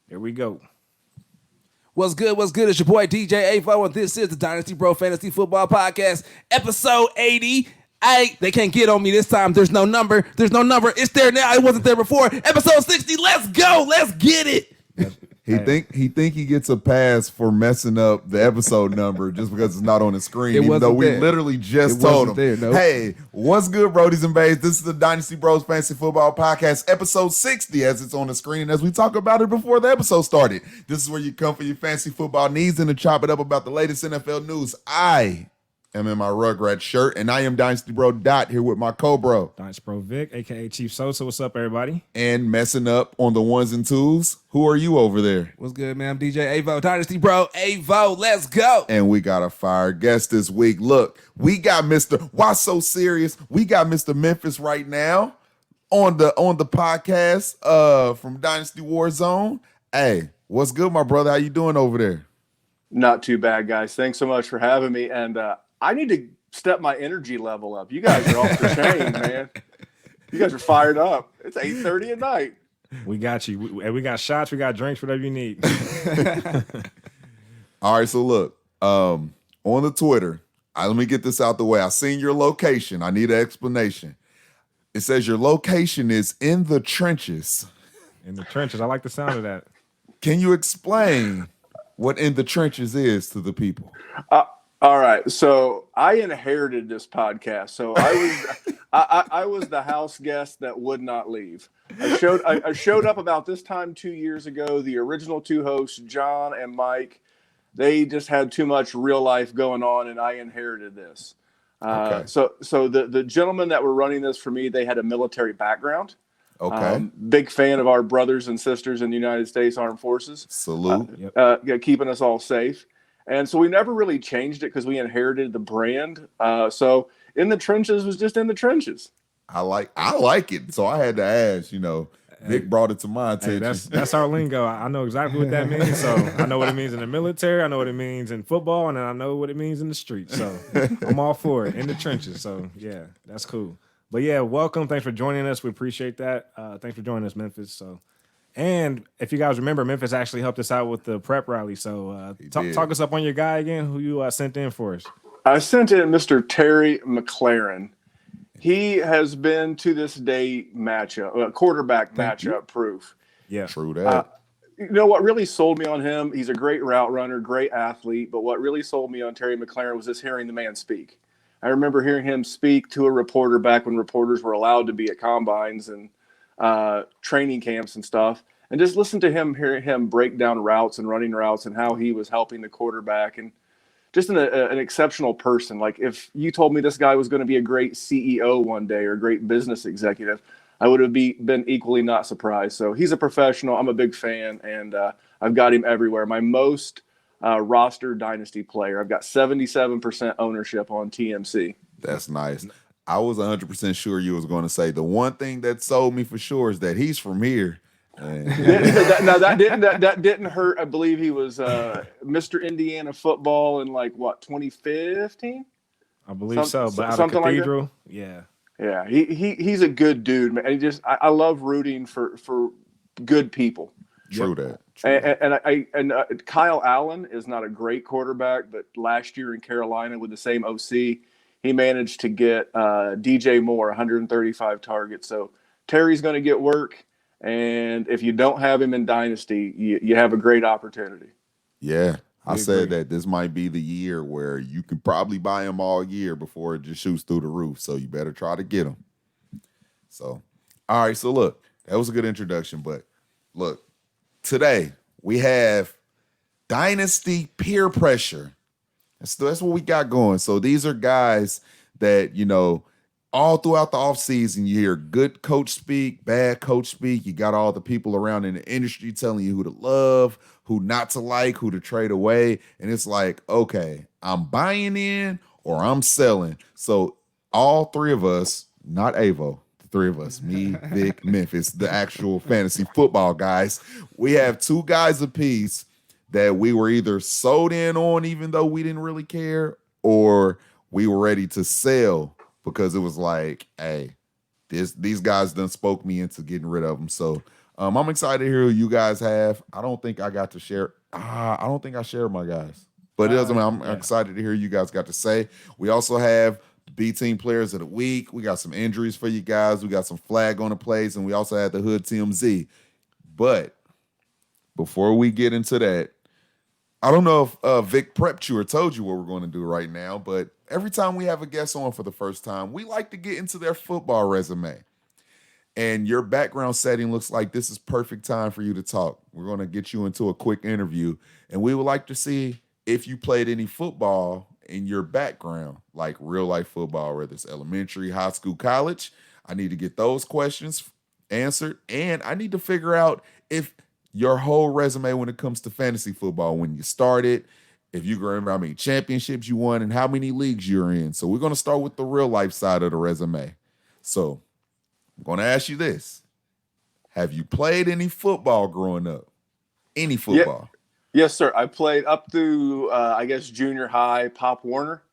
Here we go. What's good? What's good? It's your boy DJ Avo, and this is the Dynasty Bro Fantasy Football Podcast, episode 80. They can't get on me this time. There's no number. It's there now. It wasn't there before. Episode 60. Let's go. Let's get it. He think he gets a pass for messing up the episode number just because it's not on the screen, even though we literally just told him, hey, what's good, Brodies and Bays? This is the Dynasty Bros Fantasy Football Podcast, episode 60, as it's on the screen, and as we talk about it before the episode started. This is where you come for your fantasy football needs and to chop it up about the latest NFL news. I am in my Rugrat shirt, and I am Dynasty Bro Dot here with my co-bro. Dynasty Bro Vic, a.k.a. Chief Sosa. What's up, everybody? And messing up on the ones and twos. Who are you over there? What's good, man? I'm DJ Avo, Dynasty Bro Avo. Let's go. And we got a fire guest this week. Look, we got Mr. Why So Serious? We got Mr. Memphis right now on the podcast from Dynasty War Zone. Hey, what's good, my brother? How you doing over there? Not too bad, guys. Thanks so much for having me. And I need to step my energy level up. You guys are off the chain, man. You guys are fired up. It's 8:30 at night. We got you. We got shots. We got drinks, whatever you need. All right, so look, on the Twitter, let me get this out the way. I seen your location. I need an explanation. It says your location is in the trenches. In the trenches. I like the sound of that. Can you explain what in the trenches is to the people? All right, so I inherited this podcast. So I was the house guest that would not leave. I showed up about this time 2 years ago. The original two hosts, John and Mike, they just had too much real life going on, and I inherited this. Okay. So the gentlemen that were running this for me, they had a military background. Okay. Big fan of our brothers and sisters in the United States Armed Forces. Salute. Keeping us all safe. And so we never really changed it because we inherited the brand. So in the trenches was just in the trenches. I like it. So I had to ask, Vic brought it to my attention. Hey, that's our lingo. I know exactly what that means. So I know what it means in the military. I know what it means in football, and then I know what it means in the street. So I'm all for it in the trenches. So yeah, that's cool. But yeah, welcome. Thanks for joining us. We appreciate that. Thanks for joining us, Memphis. And if you guys remember, Memphis actually helped us out with the prep rally. So talk us up on your guy again, who you sent in for us. I sent in Mr. Terry McLaren. He has been to this day quarterback matchup proof. Yeah, true that. You know what really sold me on him? He's a great route runner, great athlete. But what really sold me on Terry McLaren was just hearing the man speak. I remember hearing him speak to a reporter back when reporters were allowed to be at combines and training camps and stuff, and just listen to him, hear him break down routes and running routes and how he was helping the quarterback, and just an exceptional person. Like if you told me this guy was going to be a great CEO one day or a great business executive, I would have been equally not surprised. So he's a professional. I'm a big fan, and I've got him everywhere. My most roster dynasty player. I've got 77% ownership on TMC. That's nice. I was 100% sure you was going to say the one thing that sold me for sure is that he's from here. that didn't hurt. I believe he was Mr. Indiana football in 2015. I believe so. But out of something Cathedral, like yeah. Yeah, he's a good dude, man. I love rooting for good people. True that. And Kyle Allen is not a great quarterback, but last year in Carolina with the same OC, he managed to get DJ Moore 135 targets. So Terry's going to get work, and if you don't have him in Dynasty, you have a great opportunity. Yeah, I said that this might be the year where you can probably buy him all year before it just shoots through the roof. So you better try to get him. So, all right. So look, that was a good introduction, but look, today we have Dynasty Peer Pressure. That's what we got going. So these are guys that, all throughout the offseason, you hear good coach speak, bad coach speak. You got all the people around in the industry telling you who to love, who not to like, who to trade away. And it's like, okay, I'm buying in or I'm selling. So all three of us, not Avo, the three of us, me, Vic, Memphis, the actual fantasy football guys, we have two guys apiece that we were either sold in on even though we didn't really care, or we were ready to sell because it was like, hey, these guys done spoke me into getting rid of them. So I'm excited to hear who you guys have. I don't think I got to share. I don't think I shared my guys. But it doesn't matter. I'm excited to hear you guys got to say. We also have the B team players of the week. We got some injuries for you guys. We got some flag on the plays, and we also had the Hood TMZ. But before we get into that, I don't know if Vic prepped you or told you what we're going to do right now, but every time we have a guest on for the first time, we like to get into their football resume. And your background setting looks like this is perfect time for you to talk. We're going to get you into a quick interview, and we would like to see if you played any football in your background, like real life football, whether it's elementary, high school, college. I need to get those questions answered, and I need to figure out if your whole resume when it comes to fantasy football, when you started, if you can remember how many championships you won and how many leagues you're in. So we're going to start with the real life side of the resume. So I'm going to ask you this. Have you played any football growing up? Any football? Yes, sir. I played up through, I guess, junior high, Pop Warner.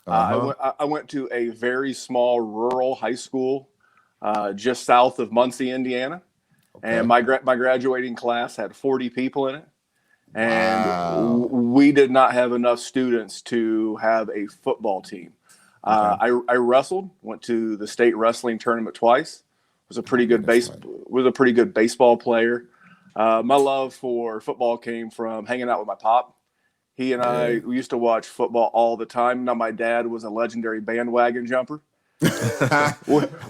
I went to a very small rural high school just south of Muncie, Indiana. Okay. And my graduating class had 40 people in it. And we did not have enough students to have a football team. I wrestled, went to the state wrestling tournament twice. Was a pretty good baseball player. My love for football came from hanging out with my pop. He and we used to watch football all the time. Now my dad was a legendary bandwagon jumper.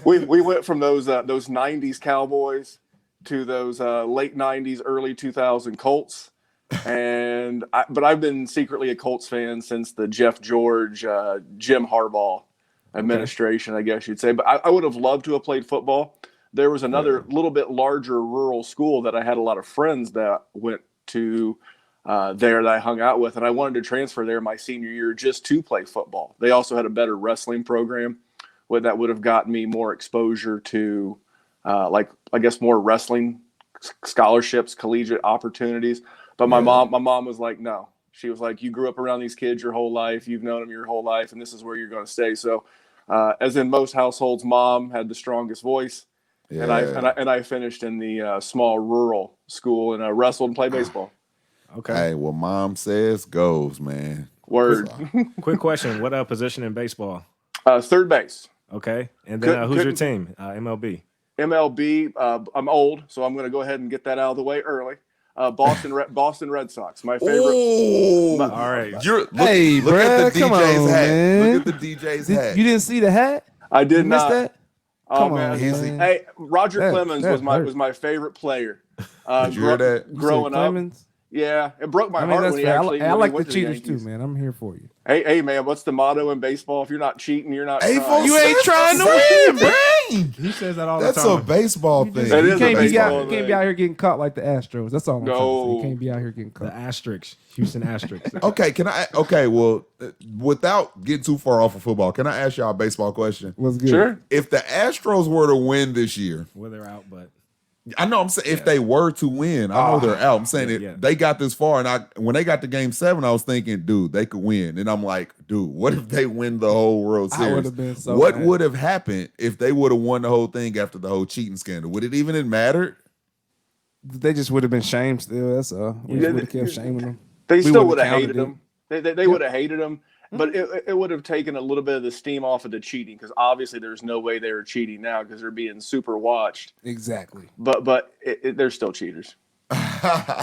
we went from those 90s Cowboys to those late 90s, early 2000 Colts. But I've been secretly a Colts fan since the Jeff George, Jim Harbaugh administration, I guess you'd say. But I would have loved to have played football. There was another little bit larger rural school that I had a lot of friends that went to there that I hung out with, and I wanted to transfer there my senior year just to play football. They also had a better wrestling program that would have gotten me more exposure to, more wrestling scholarships, collegiate opportunities. But my mom was like, no. She was like, you grew up around these kids your whole life. You've known them your whole life, and this is where you're going to stay. So, as in most households, mom had the strongest voice. Yeah. And I finished in the small rural school and wrestled and played baseball. Okay. Hey, what mom says goes, man. Word. Quick question: what position in baseball? Third base. Okay. And then who's your team? MLB. MLB. I'm old, so I'm going to go ahead and get that out of the way early. Boston Red Sox, my favorite. All right. Look at the DJ's hat. Man. Look at the DJ's hat. You didn't see the hat? I did not. Missed that? Oh man. Hey, Roger Clemens was my favorite player. Did you hear that? Growing up. Yeah, it broke my heart when he actually. I like the cheaters too, man. I'm here for you. Hey, man, what's the motto in baseball? If you're not cheating, you're not. You ain't trying to win, bro. He says that all the time. That's a baseball thing. You can't be out here getting caught like the Astros. That's all I'm trying to say. You can't be out here getting caught. The asterisks, Houston asterisks. Okay, well, without getting too far off of football, can I ask y'all a baseball question? What's good? Sure. If the Astros were to win this year, well, they're out, but. I know. I'm saying if they were to win, I know they're out. I'm saying they got this far, and when they got to Game 7, I was thinking, dude, they could win. And I'm like, dude, what if they win the whole World Series? I would have been so what mad. would have happened if they would have won the whole thing after the whole cheating scandal? Would it even have mattered? They just would have been shamed still. That's all. We would have kept shaming them. They still would have hated them. They would have hated them. But it would have taken a little bit of the steam off of the cheating, because obviously there's no way they were cheating now because they're being super watched. Exactly. But they're still cheaters.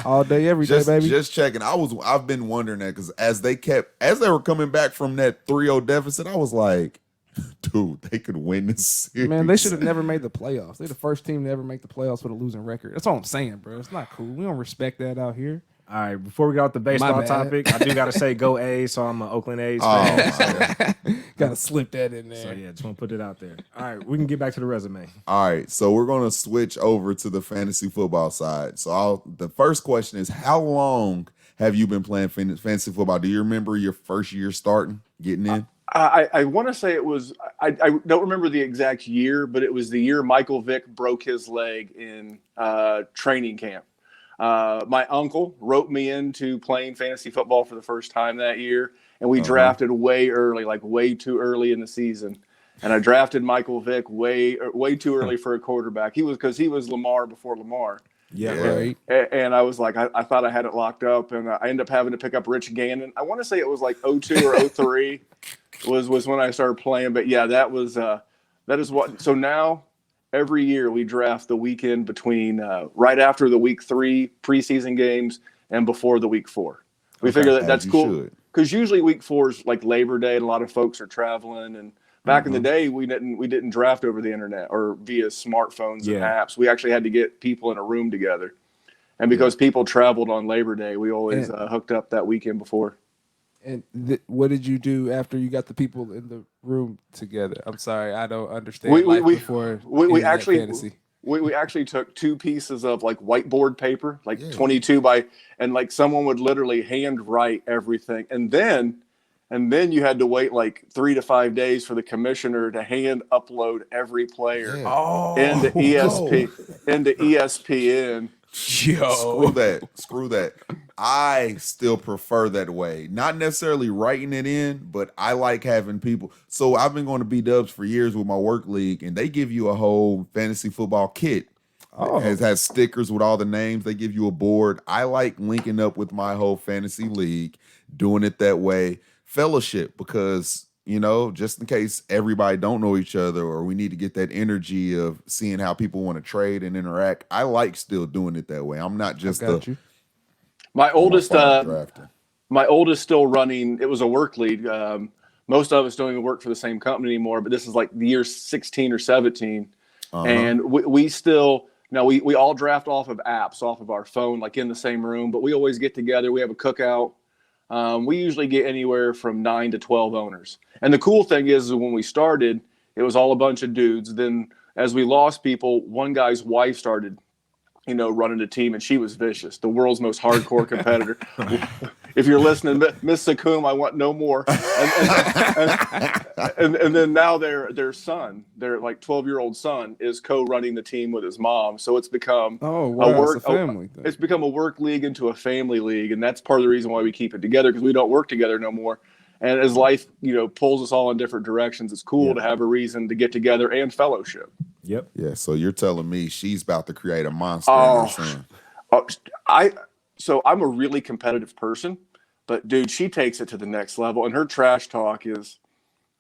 All day, every day, baby. Just checking. I've been wondering that because as they were coming back from that 3-0 deficit, I was like, dude, they could win this series. Man, they should have never made the playoffs. They're the first team to ever make the playoffs with a losing record. That's all I'm saying, bro. It's not cool. We don't respect that out here. All right, before we get off the baseball topic, I do got to say go A's, so I'm an Oakland A's fan. Got to slip that in there. So, yeah, just want to put it out there. All right, we can get back to the resume. All right, so we're going to switch over to the fantasy football side. So the first question is, how long have you been playing fantasy football? Do you remember your first year starting, getting in? I want to say it was – I don't remember the exact year, but it was the year Michael Vick broke his leg in training camp. My uncle wrote me into playing fantasy football for the first time that year, and we drafted way early, like way too early in the season. And I drafted Michael Vick way too early for a quarterback. Because he was Lamar before Lamar. Yeah. Right. And I was like, I thought I had it locked up, and I ended up having to pick up Rich Gannon. I want to say it was like 02 or 03 was when I started playing. But yeah, that is what. So now every year we draft the weekend between right after the week 3 preseason games and before the week 4. We figure that's cool because usually week 4 is like Labor Day, and a lot of folks are traveling. And back in the day, we didn't draft over the internet or via smartphones and apps. We actually had to get people in a room together. And because people traveled on Labor Day, we always hooked up that weekend before. And what did you do after you got the people in the room together? I'm sorry, I don't understand before we actually fantasy. We actually took 2 pieces of like whiteboard paper, like 22 by, and like someone would literally hand write everything. And then you had to wait like 3 to 5 days for the commissioner to hand upload every player into ESPN. Yo, Screw that. I still prefer that way. Not necessarily writing it in, but I like having people. So I've been going to B-Dubs for years with my work league, and they give you a whole fantasy football kit. It has stickers with all the names. They give you a board. I like linking up with my whole fantasy league, doing it that way. Fellowship, because just in case everybody don't know each other, or we need to get that energy of seeing how people want to trade and interact. I like still doing it that way. I'm not just my oldest still running. It was a work league. Most of us don't even work for the same company anymore, but this is like the year 16 or 17. And we still, we all draft off of apps, off of our phone, like in the same room, but we always get together. We have a cookout. We usually get anywhere from 9 to 12 owners. And the cool thing is when we started, it was all a bunch of dudes. Then as we lost people, one guy's wife started, running the team, and she was vicious, the world's most hardcore competitor. If you're listening, Miss Sakum, I want no more. And then now their son, their like 12-year-old son, is co-running the team with his mom. So it's become it's a family thing. It's become a work league into a family league, and that's part of the reason why we keep it together, because we don't work together no more. And as life, pulls us all in different directions, it's cool to have a reason to get together and fellowship. Yep. Yeah. So you're telling me she's about to create a monster in her son. So I'm a really competitive person, but dude, she takes it to the next level, and her trash talk is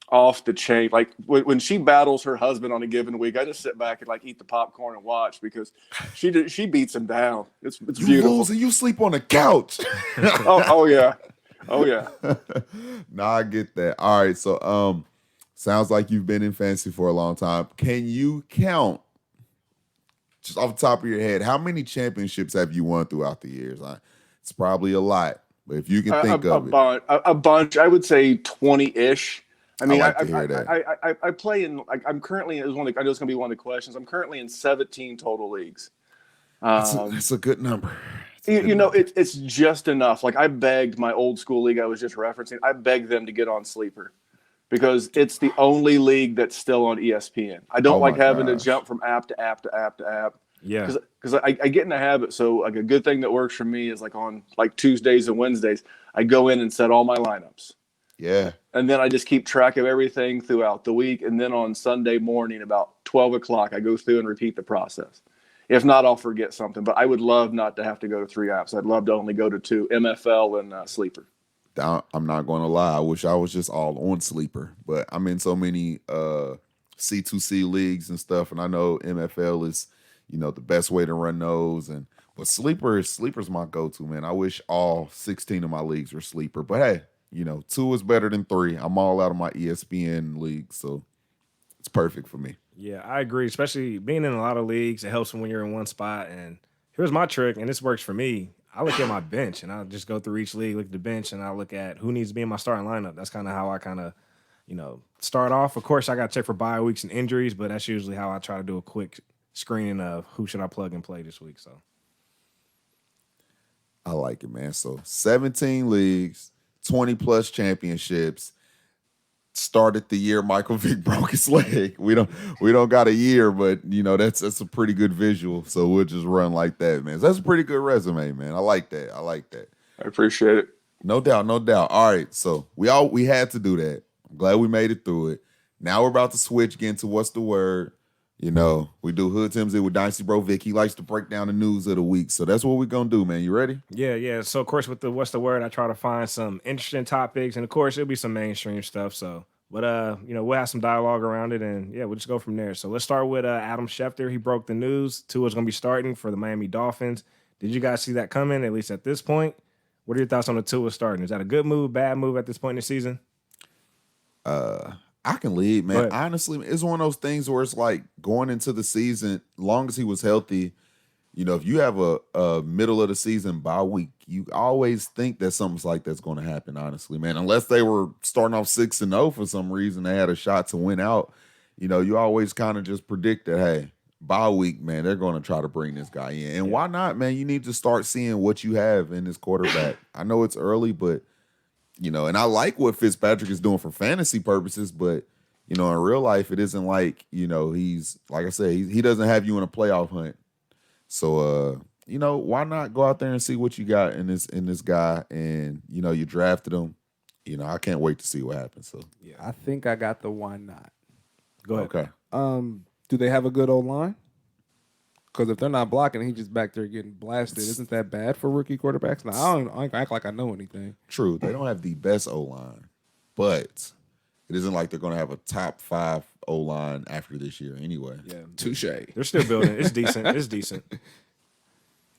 off the chain. Like when she battles her husband on a given week, I just sit back and like eat the popcorn and watch, because she beats him down. It's beautiful. Lose and you sleep on the couch. Oh yeah. Nah, I get that. All right, so sounds like you've been in fantasy for a long time. Can you count, just off the top of your head, how many championships have you won throughout the years? It's probably a lot, but if you can think of it. A bunch. I would say 20-ish. I mean, I play in, like, I'm currently, I know it's going to be one of the questions, I'm currently in 17 total leagues. That's a good number. It's just enough. Like, I begged my old school league I was just referencing, I begged them to get on Sleeper, because it's the only league that's still on ESPN. I don't like having to jump from app to app to app to app. Yeah. Because I get in the habit. So like a good thing that works for me is like on like Tuesdays and Wednesdays, I go in and set all my lineups. Yeah. And then I just keep track of everything throughout the week. And then on Sunday morning, about 12 o'clock, I go through and repeat the process. If not, I'll forget something. But I would love not to have to go to 3 apps. I'd love to only go to 2, MFL and Sleeper. I'm not going to lie. I wish I was just all on Sleeper, but I'm in so many C2C leagues and stuff, and I know MFL is, the best way to run those. But Sleeper's my go-to, man. I wish all 16 of my leagues were Sleeper, but hey, 2 is better than 3. I'm all out of my ESPN league, so it's perfect for me. Yeah, I agree. Especially being in a lot of leagues, it helps when you're in one spot. And here's my trick, and this works for me. I look at my bench, and I'll just go through each league, look at the bench, and I look at who needs to be in my starting lineup. That's kind of how I start off. Of course, I got to check for bye weeks and injuries, but that's usually how I try to do a quick screening of who should I plug and play this week. So I like it, man. So 17 leagues, 20-plus championships. Started the year Michael Vick broke his leg. We don't got a year, but that's a pretty good visual. So we'll just run like that, man. So that's a pretty good resume, man. I like that. I appreciate it. No doubt. All right, so we had to do that. I'm glad we made it through it. Now we're about to switch again to what's the word. We do Hood Tim's with Dynasty Bro Vic. He likes to break down the news of the week. So that's what we're going to do, man. You ready? Yeah. So, of course, with the What's the Word, I try to find some interesting topics. And, of course, it'll be some mainstream stuff. So, but, we'll have some dialogue around it. And, yeah, we'll just go from there. So let's start with Adam Schefter. He broke the news. Tua's going to be starting for the Miami Dolphins. Did you guys see that coming, at least at this point? What are your thoughts on the Tua starting? Is that a good move, bad move at this point in the season? I can lead, man. Honestly, it's one of those things where it's like going into the season, long as he was healthy, if you have a middle of the season bye week, you always think that something's like that's going to happen, honestly, man. Unless they were starting off 6-0 for some reason, they had a shot to win out. You always kind of just predict that, hey, bye week, man, they're going to try to bring this guy in. And why not, man? You need to start seeing what you have in this quarterback. I know it's early, but and I like what Fitzpatrick is doing for fantasy purposes, but, in real life, it isn't like, he's, like I said, he doesn't have you in a playoff hunt. So, why not go out there and see what you got in this guy? And, you drafted him. I can't wait to see what happens. So, Yeah, I think I got the why not. Go ahead. Okay. Do they have a good O-line? Because if they're not blocking, he's just back there getting blasted. Isn't that bad for rookie quarterbacks? Now, I don't act like I know anything. True. They don't have the best O-line, but it isn't like they're going to have a top 5 O-line after this year anyway. Yeah. Touche. They're still building. It's decent. It's decent.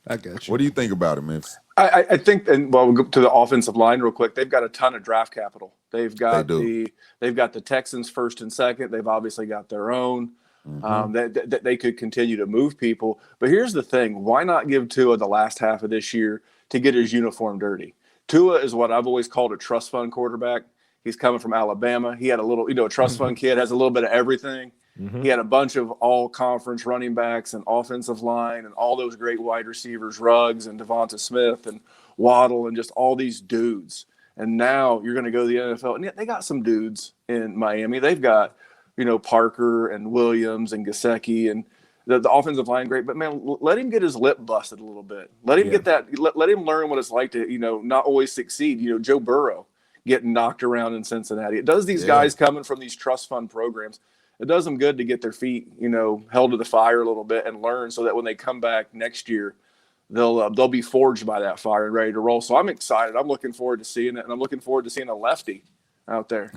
I got you. What do you think about it, Memphis? I think, and we'll go to the offensive line real quick. They've got a ton of draft capital. They've got the Texans first and second. They've obviously got their own. That they could continue to move people. But here's the thing. Why not give Tua the last half of this year to get his uniform dirty? Tua is what I've always called a trust fund quarterback. He's coming from Alabama. He had a little, a trust fund kid, has a little bit of everything. He had a bunch of all-conference running backs and offensive line and all those great wide receivers, Ruggs and Devonta Smith and Waddle and just all these dudes. And now you're going to go to the NFL. And they got some dudes in Miami. They've got Parker and Williams and Gesicki and the offensive line, great. But, man, let him get his lip busted a little bit. Let him get that – let him learn what it's like to, not always succeed. Joe Burrow getting knocked around in Cincinnati. It does these guys coming from these trust fund programs, it does them good to get their feet, held to the fire a little bit and learn so that when they come back next year, they'll be forged by that fire and ready to roll. So I'm excited. I'm looking forward to seeing it, and I'm looking forward to seeing a lefty out there.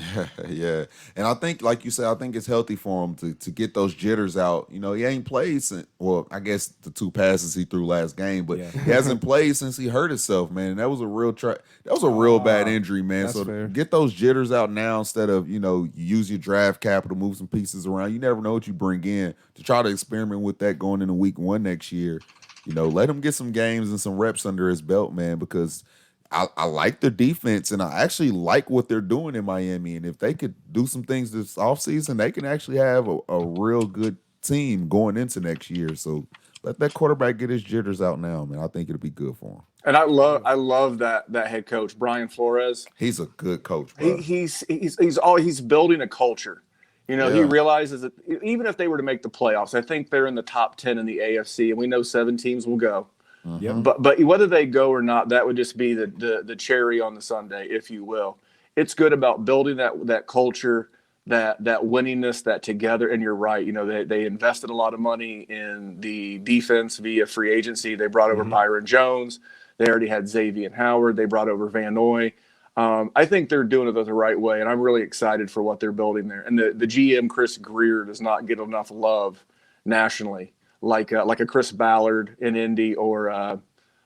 Yeah. And I think, like you said, I think it's healthy for him to get those jitters out. He ain't played since, well, I guess the 2 passes he threw last game, but he hasn't played since he hurt himself, man. And that was a real bad injury, man. So fair. Get those jitters out now instead of, you use your draft capital, move some pieces around. You never know what you bring in to try to experiment with that going into week 1 next year. Let him get some games and some reps under his belt, man, because I like their defense, and I actually like what they're doing in Miami. And if they could do some things this offseason, they can actually have a real good team going into next year. So let that quarterback get his jitters out now, man. I think it'll be good for him. And I love that head coach, Brian Flores. He's a good coach, bro. He's building a culture. He realizes that even if they were to make the playoffs, I think they're in the top 10 in the AFC, and we know 7 teams will go. But whether they go or not, that would just be the cherry on the sundae, if you will. It's good about building that culture, that winningness, that together. And you're right. They invested a lot of money in the defense via free agency. They brought over Byron Jones. They already had Xavier Howard. They brought over Van Noy. I think they're doing it the right way, and I'm really excited for what they're building there. And the GM, Chris Greer, does not get enough love nationally. Like a Chris Ballard in Indy, or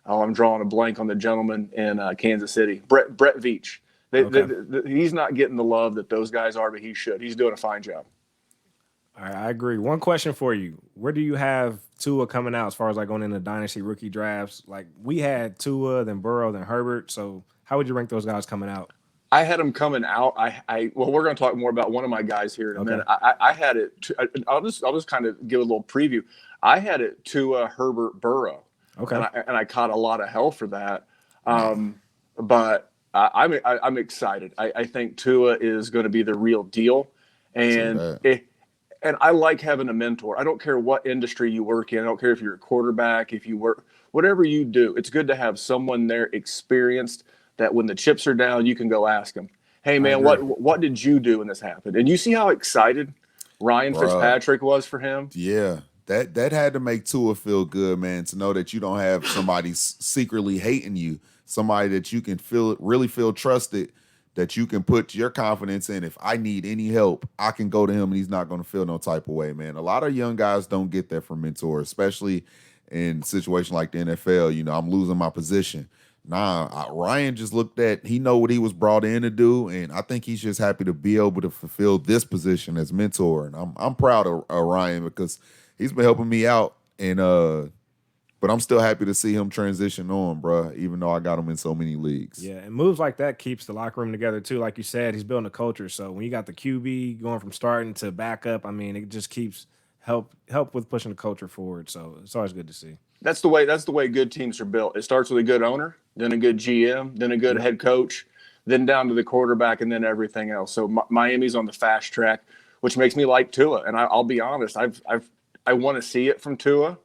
I'm drawing a blank on the gentleman in Kansas City, Brett Veach. He's not getting the love that those guys are, but he should. He's doing a fine job. All right, I agree. One question for you: where do you have Tua coming out as far as like going into dynasty rookie drafts? Like we had Tua, then Burrow, then Herbert. So how would you rank those guys coming out? I had him coming out. Well, we're going to talk more about one of my guys here in a minute. I had it. I'll just kind of give a little preview. I had it Tua, Herbert, Burrow. Okay. And I caught a lot of hell for that. But I'm excited. I think Tua is going to be the real deal. And I like having a mentor. I don't care what industry you work in. I don't care if you're a quarterback, if you work, whatever you do. It's good to have someone there experienced that when the chips are down, you can go ask them, hey, man, what did you do when this happened? And you see how excited Ryan Fitzpatrick was for him. Yeah. That had to make Tua feel good, man, to know that you don't have somebody secretly hating you, somebody that you can really feel trusted, that you can put your confidence in. If I need any help, I can go to him and he's not going to feel no type of way, man. A lot of young guys don't get that from mentors, especially in a situation like the NFL. You know, I'm losing my position. Ryan just he know what he was brought in to do, and I think he's just happy to be able to fulfill this position as mentor. And I'm proud of Ryan because he's been helping me out, and but I'm still happy to see him transition on, bro, even though I got him in so many leagues. Yeah, and moves like that keeps the locker room together too. Like you said, he's building a culture. So when you got the QB going from starting to backup, I mean, it just keeps help with pushing the culture forward. So it's always good to see. That's the way good teams are built. It starts with a good owner, then a good GM, then a good head coach, then down to the quarterback, and then everything else. So Miami's on the fast track, which makes me like Tua. And I'll be honest, I want to see it from Tua,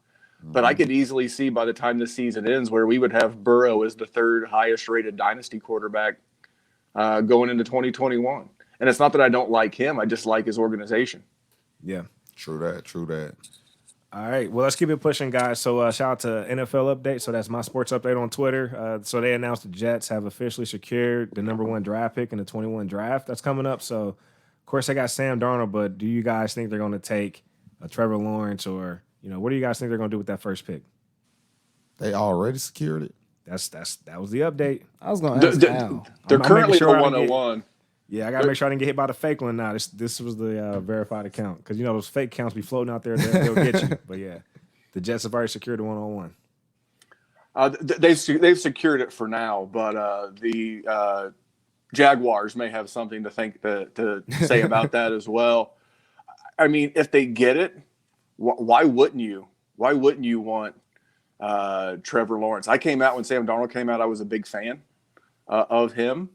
but I could easily see by the time the season ends where we would have Burrow as the third highest rated dynasty quarterback going into 2021. And it's not that I don't like him. I just like his organization. Yeah. True that. All right. Well, let's keep it pushing, guys. So shout out to NFL Update. So that's my sports update on Twitter. So they announced the Jets have officially secured the #1 draft pick in the 21 draft that's coming up. So, of course, they got Sam Darnold, but do you guys think they're going to take Trevor Lawrence, or what do you guys think they're going to do with that first pick? They already secured it. That was the update. I was going to ask Al. They're currently the 101. Yeah, I got to make sure I didn't get hit by the fake one. Now this was the verified account, because those fake accounts be floating out there. They'll get you. But yeah, the Jets have already secured the 101. They've secured it for now, but the Jaguars may have something to say about that as well. I mean, if they get it, why wouldn't you? Why wouldn't you want Trevor Lawrence? I came out when Sam Darnold came out. I was a big fan of him,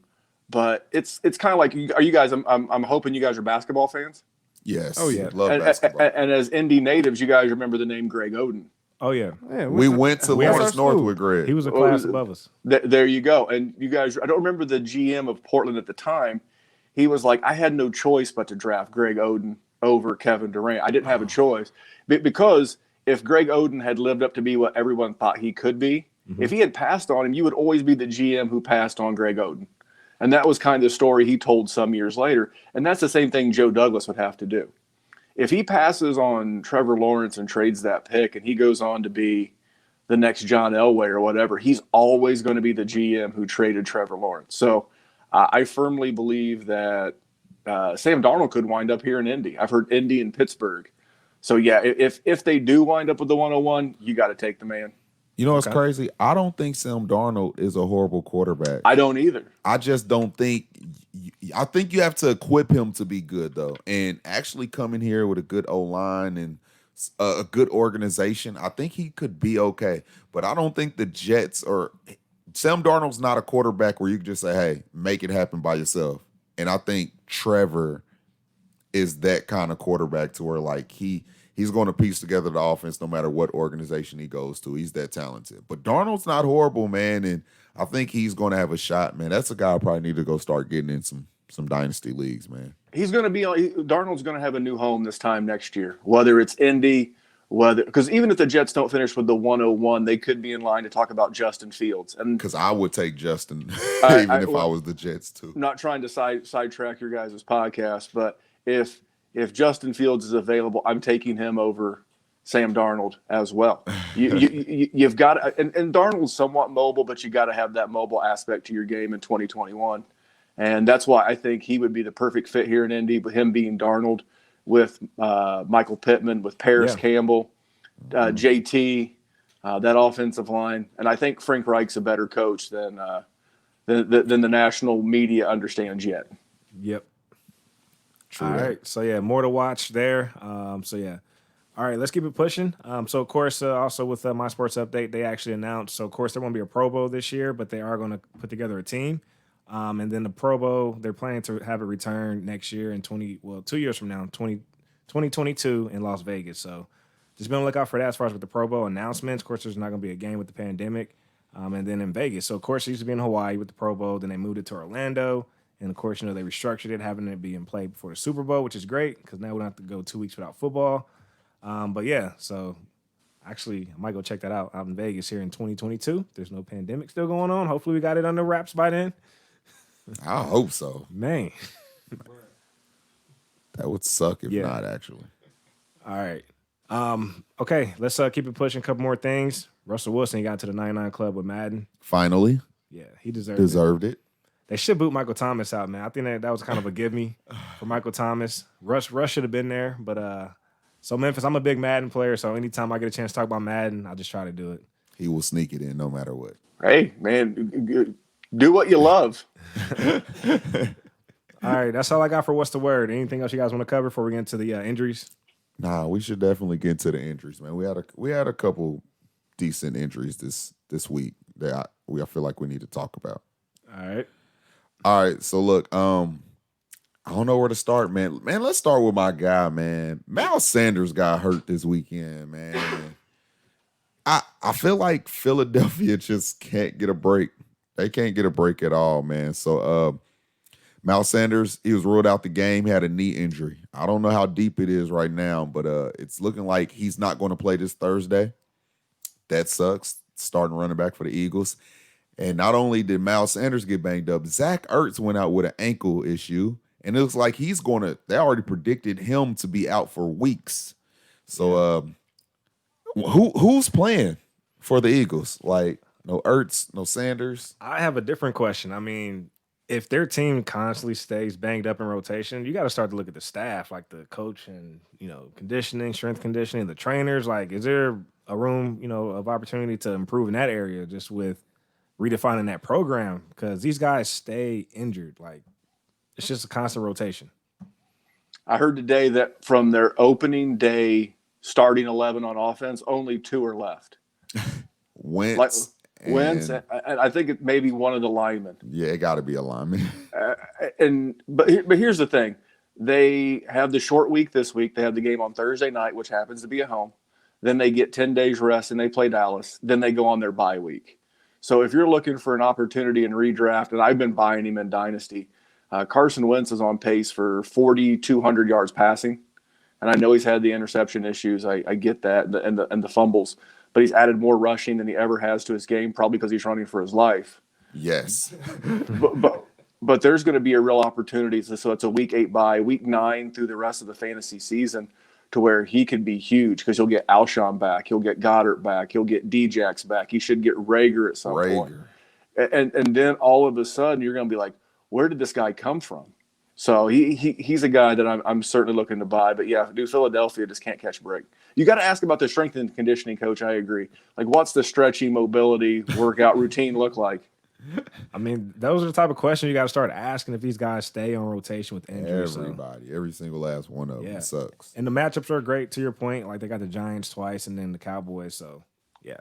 but it's kind of like, are you guys? I'm hoping you guys are basketball fans. Yes. Oh yeah. Love basketball. And as Indy natives, you guys remember the name Greg Oden. Oh yeah. We went to Lawrence North with Greg. He was a class above us. There you go. And you guys, I don't remember the GM of Portland at the time. He was like, I had no choice but to draft Greg Oden over Kevin Durant. I didn't have a choice, because if Greg Oden had lived up to be what everyone thought he could be, if he had passed on him, you would always be the GM who passed on Greg Oden. And that was kind of the story he told some years later. And that's the same thing Joe Douglas would have to do. If he passes on Trevor Lawrence and trades that pick and he goes on to be the next John Elway or whatever, he's always going to be the GM who traded Trevor Lawrence. So I firmly believe that Sam Darnold could wind up here in Indy. I've heard Indy and Pittsburgh. So, yeah, if they do wind up with the 101, you got to take the man. You know what's crazy? I don't think Sam Darnold is a horrible quarterback. I don't either. I just don't think – I think you have to equip him to be good, though. And actually coming here with a good O-line and a good organization, I think he could be okay. But I don't think the Jets or – Sam Darnold's not a quarterback where you can just say, hey, make it happen by yourself. And I think Trevor is that kind of quarterback to where, like, he's going to piece together the offense no matter what organization he goes to. He's that talented. But Darnold's not horrible, man, and I think he's going to have a shot, man. That's a guy I probably need to go start getting in some dynasty leagues, man. He's going to be Darnold's going to have a new home this time next year, whether it's Indy, because even if the Jets don't finish with the 101, they could be in line to talk about Justin Fields. And because I would take Justin even if I was the Jets too. I'm not trying to sidetrack your guys' podcast, but if Justin Fields is available, I'm taking him over Sam Darnold as well. You've got to, and Darnold's somewhat mobile, but you got to have that mobile aspect to your game in 2021. And that's why I think he would be the perfect fit here in Indy, with him being Darnold, with Michael Pittman, with Paris Campbell, JT, that offensive line. And I think Frank Reich's a better coach than the national media understands yet. Yep. True. All right. So, yeah, more to watch there. All right, let's keep it pushing. So, of course, also with my sports update, they actually announced, so, of course, there won't be a Pro Bowl this year, but they are going to put together a team. And then the Pro Bowl, they're planning to have it return next year in 2 years from now, 2022 in Las Vegas. So just be on the lookout for that as far as with the Pro Bowl announcements. Of course, there's not going to be a game with the pandemic. And then in Vegas. So, of course, it used to be in Hawaii with the Pro Bowl. Then they moved it to Orlando. And of course, they restructured it, having it be in play before the Super Bowl, which is great because now we don't have to go 2 weeks without football. But yeah, so actually, I might go check that out in Vegas here in 2022. There's no pandemic still going on. Hopefully, we got it under wraps by then. I hope so. Man. That would suck if not, actually. All right. Okay, let's keep it pushing. A couple more things. Russell Wilson got to the 99 Club with Madden. Finally. Yeah, he deserved it. it. They should boot Michael Thomas out, man. I think that was kind of a give me for Michael Thomas. Russ should have been there, but so Memphis, I'm a big Madden player, so anytime I get a chance to talk about Madden, I just try to do it. He will sneak it in no matter what. Hey, man, do what you love. All right, that's all I got for What's the Word. Anything else you guys want to cover before we get into the injuries? Nah, we should definitely get into the injuries, man. We had a couple decent injuries this week that I feel like we need to talk about. All right. So look, I don't know where to start, man. Man, let's start with my guy, man. Miles Sanders got hurt this weekend, man. I feel like Philadelphia just can't get a break. They can't get a break at all, man. So Miles Sanders, he was ruled out the game. He had a knee injury. I don't know how deep it is right now, but it's looking like he's not going to play this Thursday. That sucks. Starting running back for the Eagles. And not only did Miles Sanders get banged up, Zach Ertz went out with an ankle issue. And it looks like they already predicted him to be out for weeks. So who's playing for the Eagles? Like, no Ertz, no Sanders? I have a different question. I mean, if their team constantly stays banged up in rotation, you got to start to look at the staff, like the coach and, conditioning, strength conditioning, the trainers. Like, is there a room, of opportunity to improve in that area just with redefining that program? Because these guys stay injured. Like, it's just a constant rotation. I heard today that from their opening day starting 11 on offense, only 2 are left. Wentz. Wentz, I think it may be one of the linemen. Yeah, it got to be a lineman. But here's the thing: they have the short week this week. They have the game on Thursday night, which happens to be at home. Then they get 10 days rest and they play Dallas. Then they go on their bye week. So if you're looking for an opportunity in redraft, and I've been buying him in Dynasty, Carson Wentz is on pace for 4,200 yards passing, and I know he's had the interception issues. I get that and the fumbles. But he's added more rushing than he ever has to his game, probably because he's running for his life. Yes. but there's going to be a real opportunity. So it's a week 8 bye, week 9 through the rest of the fantasy season to where he could be huge because he'll get Alshon back. He'll get Goddard back. He'll get Djax back. He should get Rager at some point. And then all of a sudden you're going to be like, where did this guy come from? So he's a guy that I'm certainly looking to buy. But, yeah, dude, Philadelphia just can't catch a break. You got to ask about the strength and conditioning coach. I agree. Like, what's the stretchy mobility workout routine look like? I mean, those are the type of questions you got to start asking if these guys stay on rotation with injuries. Everybody, every single last one of them sucks. And the matchups are great, to your point. Like, they got the Giants twice and then the Cowboys. So, yeah.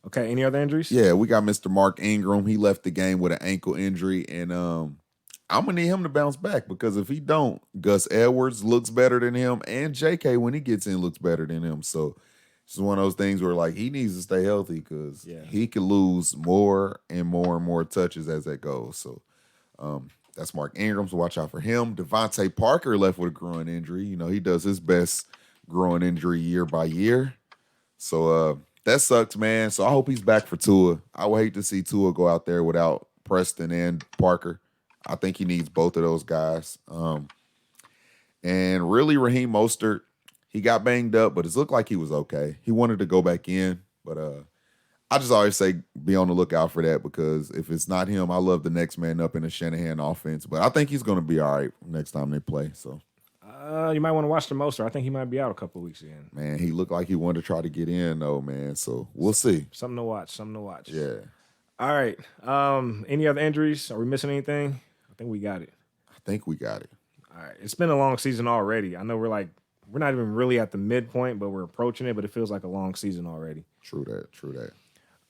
Okay, any other injuries? Yeah, we got Mr. Mark Ingram. He left the game with an ankle injury, and I'm going to need him to bounce back because if he don't, Gus Edwards looks better than him, and J.K., when he gets in, looks better than him. So it's one of those things where, like, he needs to stay healthy because he could lose more and more touches as that goes. So that's Mark Ingram, so watch out for him. Devontae Parker left with a groin injury. He does his best groin injury year by year. So that sucks, man. So I hope he's back for Tua. I would hate to see Tua go out there without Preston and Parker. I think he needs both of those guys. And really, Raheem Mostert, he got banged up, but it looked like he was okay. He wanted to go back in, but I just always say be on the lookout for that because if it's not him, I love the next man up in the Shanahan offense. But I think he's going to be all right next time they play. So you might want to watch the Mostert. I think he might be out a couple of weeks again. Man, he looked like he wanted to try to get in, though, man. So we'll see. Something to watch. Yeah. All right. Any other injuries? Are we missing anything? I think we got it. All right. It's been a long season already. I know we're not even really at the midpoint, but we're approaching it, but it feels like a long season already. True that.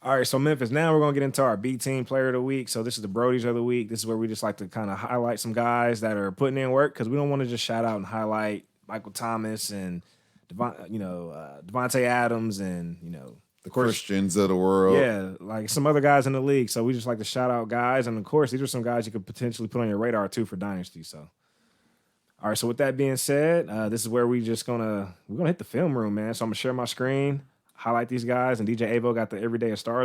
All right, so Memphis, now we're going to get into our B team player of the week. So this is the Brodies of the week. This is where we just like to kind of highlight some guys that are putting in work because we don't want to just shout out and highlight Michael Thomas and Devontae Adams and, The Christians of the world. Yeah, like some other guys in the league. So we just like to shout out guys. And of course, these are some guys you could potentially put on your radar too for Dynasty. So, all right. So with that being said, this is where we're gonna hit the film room, man. So I'm gonna share my screen, highlight these guys, and DJ Avo got the Everyday a Star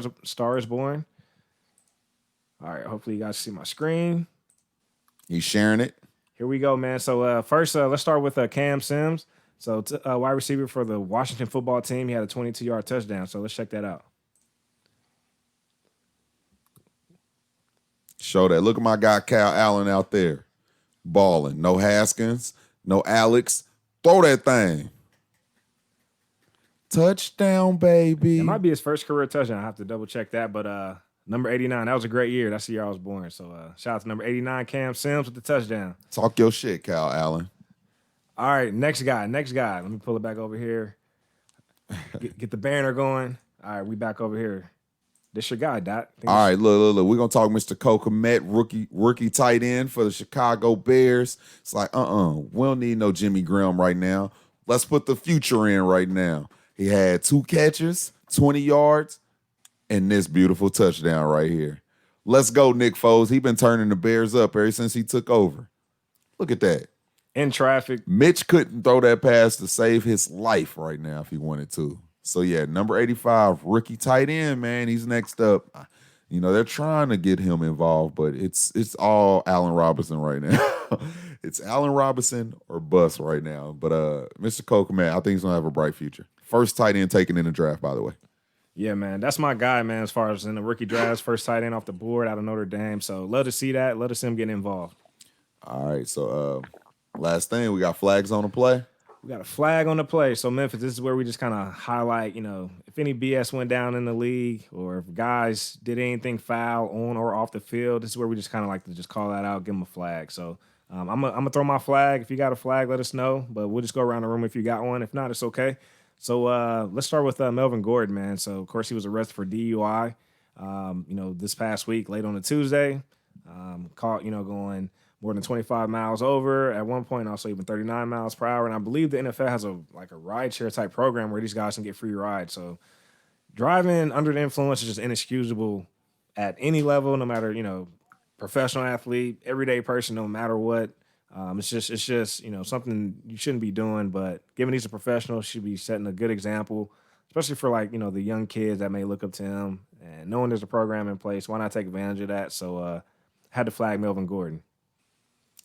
is Born. All right. Hopefully you guys see my screen. He's sharing it. Here we go, man. So first, let's start with Cam Sims. So wide receiver for the Washington football team. He had a 22-yard touchdown. So let's check that out. Show that. Look at my guy Cal Allen out there. Balling. No Haskins. No Alex. Throw that thing. Touchdown, baby. It might be his first career touchdown. I have to double check that. But number 89, that was a great year. That's the year I was born. So shout out to number 89, Cam Sims with the touchdown. Talk your shit, Cal Allen. All right, next guy. Let me pull it back over here. Get the banner going. All right, we back over here. This your guy, Dot. All right, look. We're going to talk Mr. Kokomet, rookie tight end for the Chicago Bears. It's like, we don't need no Jimmy Graham right now. Let's put the future in right now. He had 2 catches, 20 yards, and this beautiful touchdown right here. Let's go, Nick Foles. He been turning the Bears up ever since he took over. Look at that. In traffic. Mitch couldn't throw that pass to save his life right now if he wanted to. So, yeah, number 85, rookie tight end, man. He's next up. You know, they're trying to get him involved, but it's all Allen Robinson right now. It's Allen Robinson or bust right now. But Mr. Kokoman, I think he's going to have a bright future. First tight end taken in the draft, by the way. Yeah, man. That's my guy, man, as far as in the rookie drafts, first tight end off the board out of Notre Dame. So, love to see that. Love to see him getting involved. All right, so last thing, we got flags on the play. We got a flag on the play. So, Memphis, this is where we just kind of highlight, if any BS went down in the league or if guys did anything foul on or off the field, this is where we just kind of like to just call that out, give them a flag. So, I'm going to throw my flag. If you got a flag, let us know. But we'll just go around the room if you got one. If not, it's okay. So, let's start with Melvin Gordon, man. So, of course, he was arrested for DUI, this past week, late on a Tuesday. Caught, going more than 25 miles over. At one point, also even 39 miles per hour. And I believe the NFL has a rideshare type program where these guys can get free rides. So driving under the influence is just inexcusable at any level, no matter, professional athlete, everyday person, no matter what. It's just something you shouldn't be doing. But given he's a professional, should be setting a good example, especially for the young kids that may look up to him. And knowing there's a program in place, why not take advantage of that? So had to flag Melvin Gordon.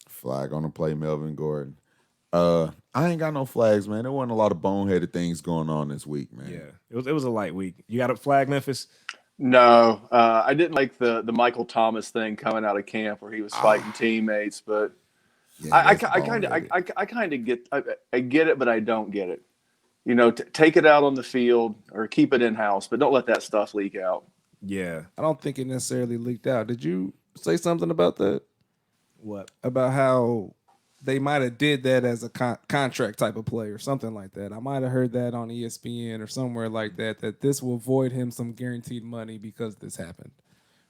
Flag on the play, Melvin Gordon. I ain't got no flags, man. There wasn't a lot of boneheaded things going on this week, man. Yeah, it was a light week. You got a flag, Memphis? No, I didn't like the Michael Thomas thing coming out of camp where he was fighting teammates, but Yeah, I kind of get it, but I don't get it. Take it out on the field or keep it in house, but don't let that stuff leak out. Yeah, I don't think it necessarily leaked out. Did you say something about that? what? About how they might have did that as a contract type of play or something like that. I might have heard that on ESPN or somewhere like that this will void him some guaranteed money because this happened,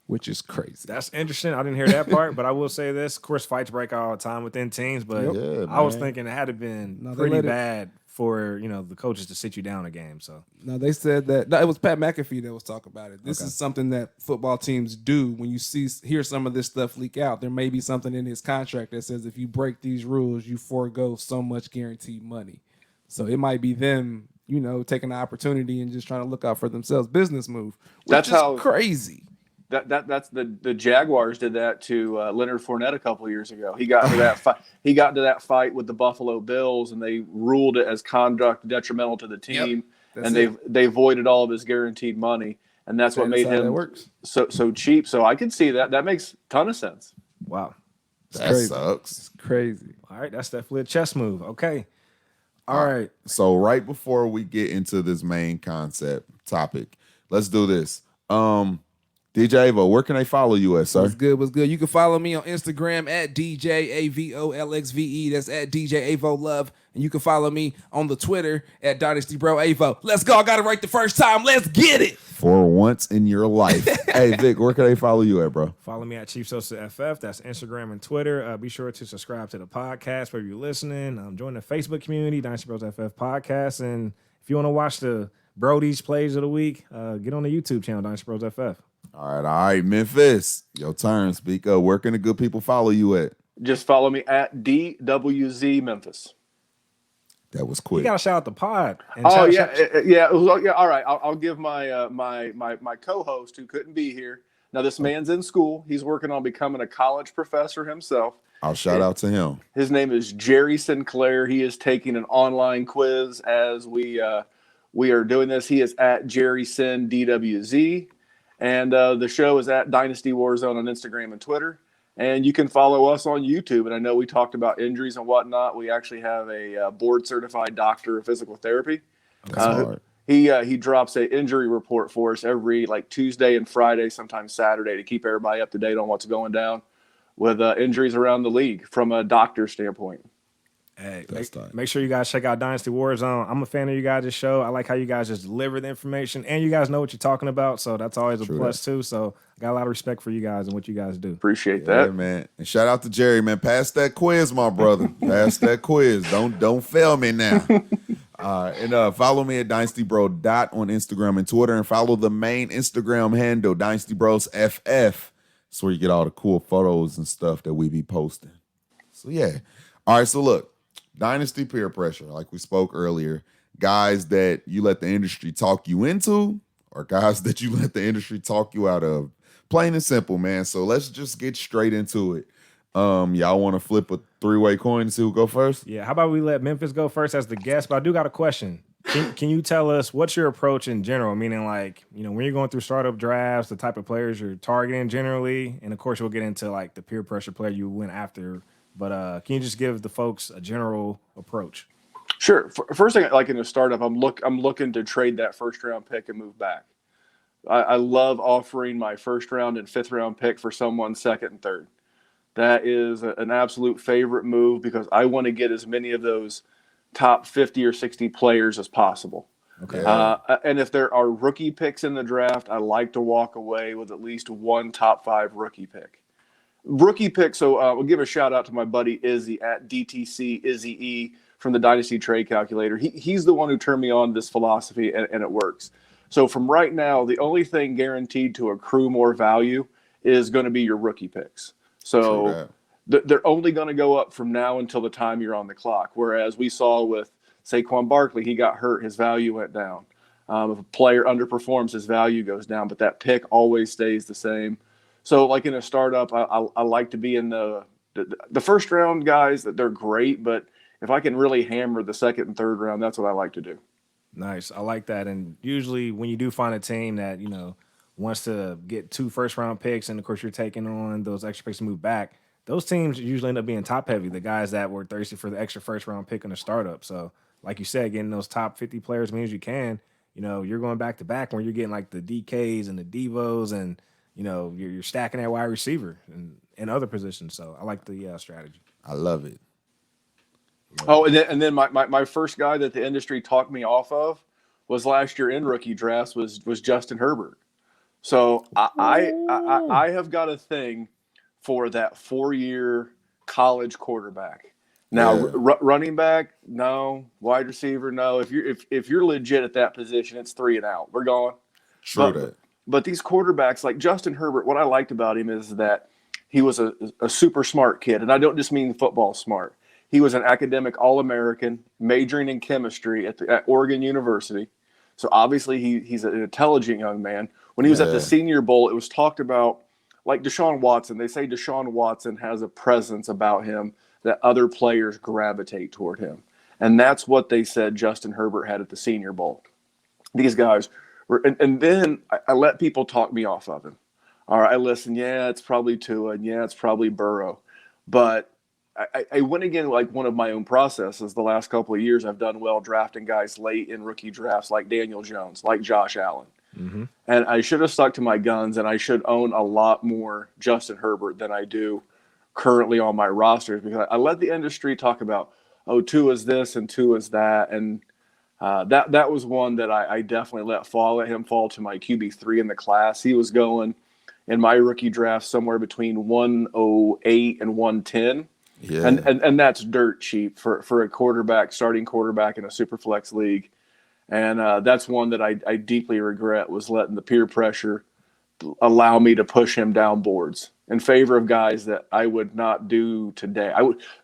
which is crazy. That's interesting. I didn't hear that part, but I will say this. Of course, fights break out all the time within teams, but Yeah, I was man. thinking it had to been No, they pretty let it- bad for, the coaches to sit you down a game. So, No, they said that. No, it was Pat McAfee that was talking about it. This is something that football teams do. When you hear some of this stuff leak out, there may be something in his contract that says if you break these rules, you forego so much guaranteed money. So it might be them, taking the opportunity and just trying to look out for themselves. Business move. Which is crazy. That's the Jaguars did that to Leonard Fournette a couple of years ago. He got into that fight. He got into that fight with the Buffalo Bills, and they ruled it as conduct detrimental to the team, and they voided all of his guaranteed money, and that's what made him so cheap. So I can see that. That makes a ton of sense. wow. That crazy. sucks. It's crazy. All right, that's definitely a chess move. Okay. All right. So right before we get into this main concept topic, let's do this. DJ Avo, where can they follow you at, sir? What's good? What's good? You can follow me on Instagram at DJAVOLXVE. That's at DJ Avo Love. And you can follow me on the Twitter at Dynasty Bro Avo. Let's go. I got it right the first time. Let's get it. For once in your life. Hey, Vic, where can they follow you at, bro? Follow me at Chief Sosa FF. That's Instagram and Twitter. Be sure to subscribe to the podcast wherever you're listening. Join the Facebook community, Dynasty Bros FF Podcast. And if you want to watch the Brody's plays of the week, get on the YouTube channel, Dynasty Bros FF. All right, Memphis, your turn. Speak up. Where can the good people follow you at? Just follow me at DWZ Memphis. That was You quick. got to shout out the pod. And Oh shout- yeah. All right, I'll give my my co-host who couldn't be here. Now this man's in school. He's working on becoming a college professor himself. I'll shout out to him. His name is Jerry Sinclair. He is taking an online quiz as we are doing this. He is at Jerry Sin DWZ, and the show is at Dynasty War Zone on Instagram and Twitter. And you can follow us on YouTube. And I know we talked about injuries and whatnot. We actually have a board-certified doctor of physical therapy. That's hard. He drops an injury report for us every Tuesday and Friday, sometimes Saturday, to keep everybody up to date on what's going down with injuries around the league from a doctor standpoint. Hey, That's tight. make sure you guys check out Dynasty War Zone. I'm a fan of you guys' show. I like how you guys just deliver the information, and you guys know what you're talking about, so that's always a True plus too. So I got a lot of respect for you guys and what you guys do. Appreciate Yeah, that. man. And shout out to Jerry, man. Pass that quiz, my brother. Pass that quiz. Don't fail me now. And follow me at Dynasty Bro Dot on Instagram and Twitter, and follow the main Instagram handle, Dynasty Bros FF. That's where you get all the cool photos and stuff that we be posting. So yeah. All right. So look, Dynasty Peer Pressure, like we spoke earlier, guys that you let the industry talk you into, or guys that you let the industry talk you out of. Plain and simple, man. So let's just get straight into it. Y'all want to flip a three-way coin and see who go first? Yeah, how about we let Memphis go first as the guest? But I do got a question. Can you tell us what's your approach in general? Meaning, when you're going through startup drafts, the type of players you're targeting generally, and of course we'll get into the peer pressure player you went after. But can you just give the folks a general approach? Sure. First thing, in a startup, I'm looking to trade that first round pick and move back. I love offering my first round and fifth round pick for someone second and third. That is an absolute favorite move because I want to get as many of those top 50 or 60 players as possible. Okay. And if there are rookie picks in the draft, I like to walk away with at least one top 5 rookie pick. So we'll give a shout out to my buddy Izzy at DTC Izzy E from the Dynasty Trade Calculator. He's the one who turned me on this philosophy, and it works. So from right now, the only thing guaranteed to accrue more value is going to be your rookie picks. So they're only going to go up from now until the time you're on the clock. Whereas we saw with Saquon Barkley, he got hurt, his value went down. If a player underperforms, his value goes down, but that pick always stays the same. So in a startup, I like to be in the first round guys. That they're great, but if I can really hammer the second and third round, that's what I like to do. Nice. I like that. And usually when you do find a team that, wants to get 2 first round picks, and of course you're taking on those extra picks to move back, those teams usually end up being top heavy, the guys that were thirsty for the extra first round pick in a startup. So like you said, getting those top 50 players means you can, you're going back to back when you're getting the DKs and the Devos, and, you're stacking that wide receiver and other positions. So I like the strategy. I love it. Oh, and then my first guy that the industry talked me off of was last year in rookie drafts was Justin Herbert. So I have got a thing for that 4-year college quarterback. Now running back, no. Wide receiver, no. If you're legit at that position, it's 3 and out. We're going. But these quarterbacks like Justin Herbert, what I liked about him is that he was a super smart kid, and I don't just mean football smart. He was an academic All-American, majoring in chemistry at Oregon University. So obviously he's an intelligent young man. When he was at the Senior Bowl, it was talked about like Deshaun Watson. They say Deshaun Watson has a presence about him that other players gravitate toward him. And that's what they said Justin Herbert had at the Senior Bowl. These guys were, and then I let people talk me off of him. All right, I listen, it's probably Tua, and it's probably Burrow. But I went again one of my own processes. The last couple of years, I've done well drafting guys late in rookie drafts like Daniel Jones, like Josh Allen. Mm-hmm. And I should have stuck to my guns, and I should own a lot more Justin Herbert than I do currently on my rosters, because I let the industry talk about, Tua's this and Tua's that. And that was one that I definitely let him fall to my QB3 in the class. He was going in my rookie draft somewhere between 108 and 110. Yeah. And that's dirt cheap for a starting quarterback in a super flex league. And that's one that I deeply regret, was letting the peer pressure allow me to push him down boards in favor of guys that I would not do today.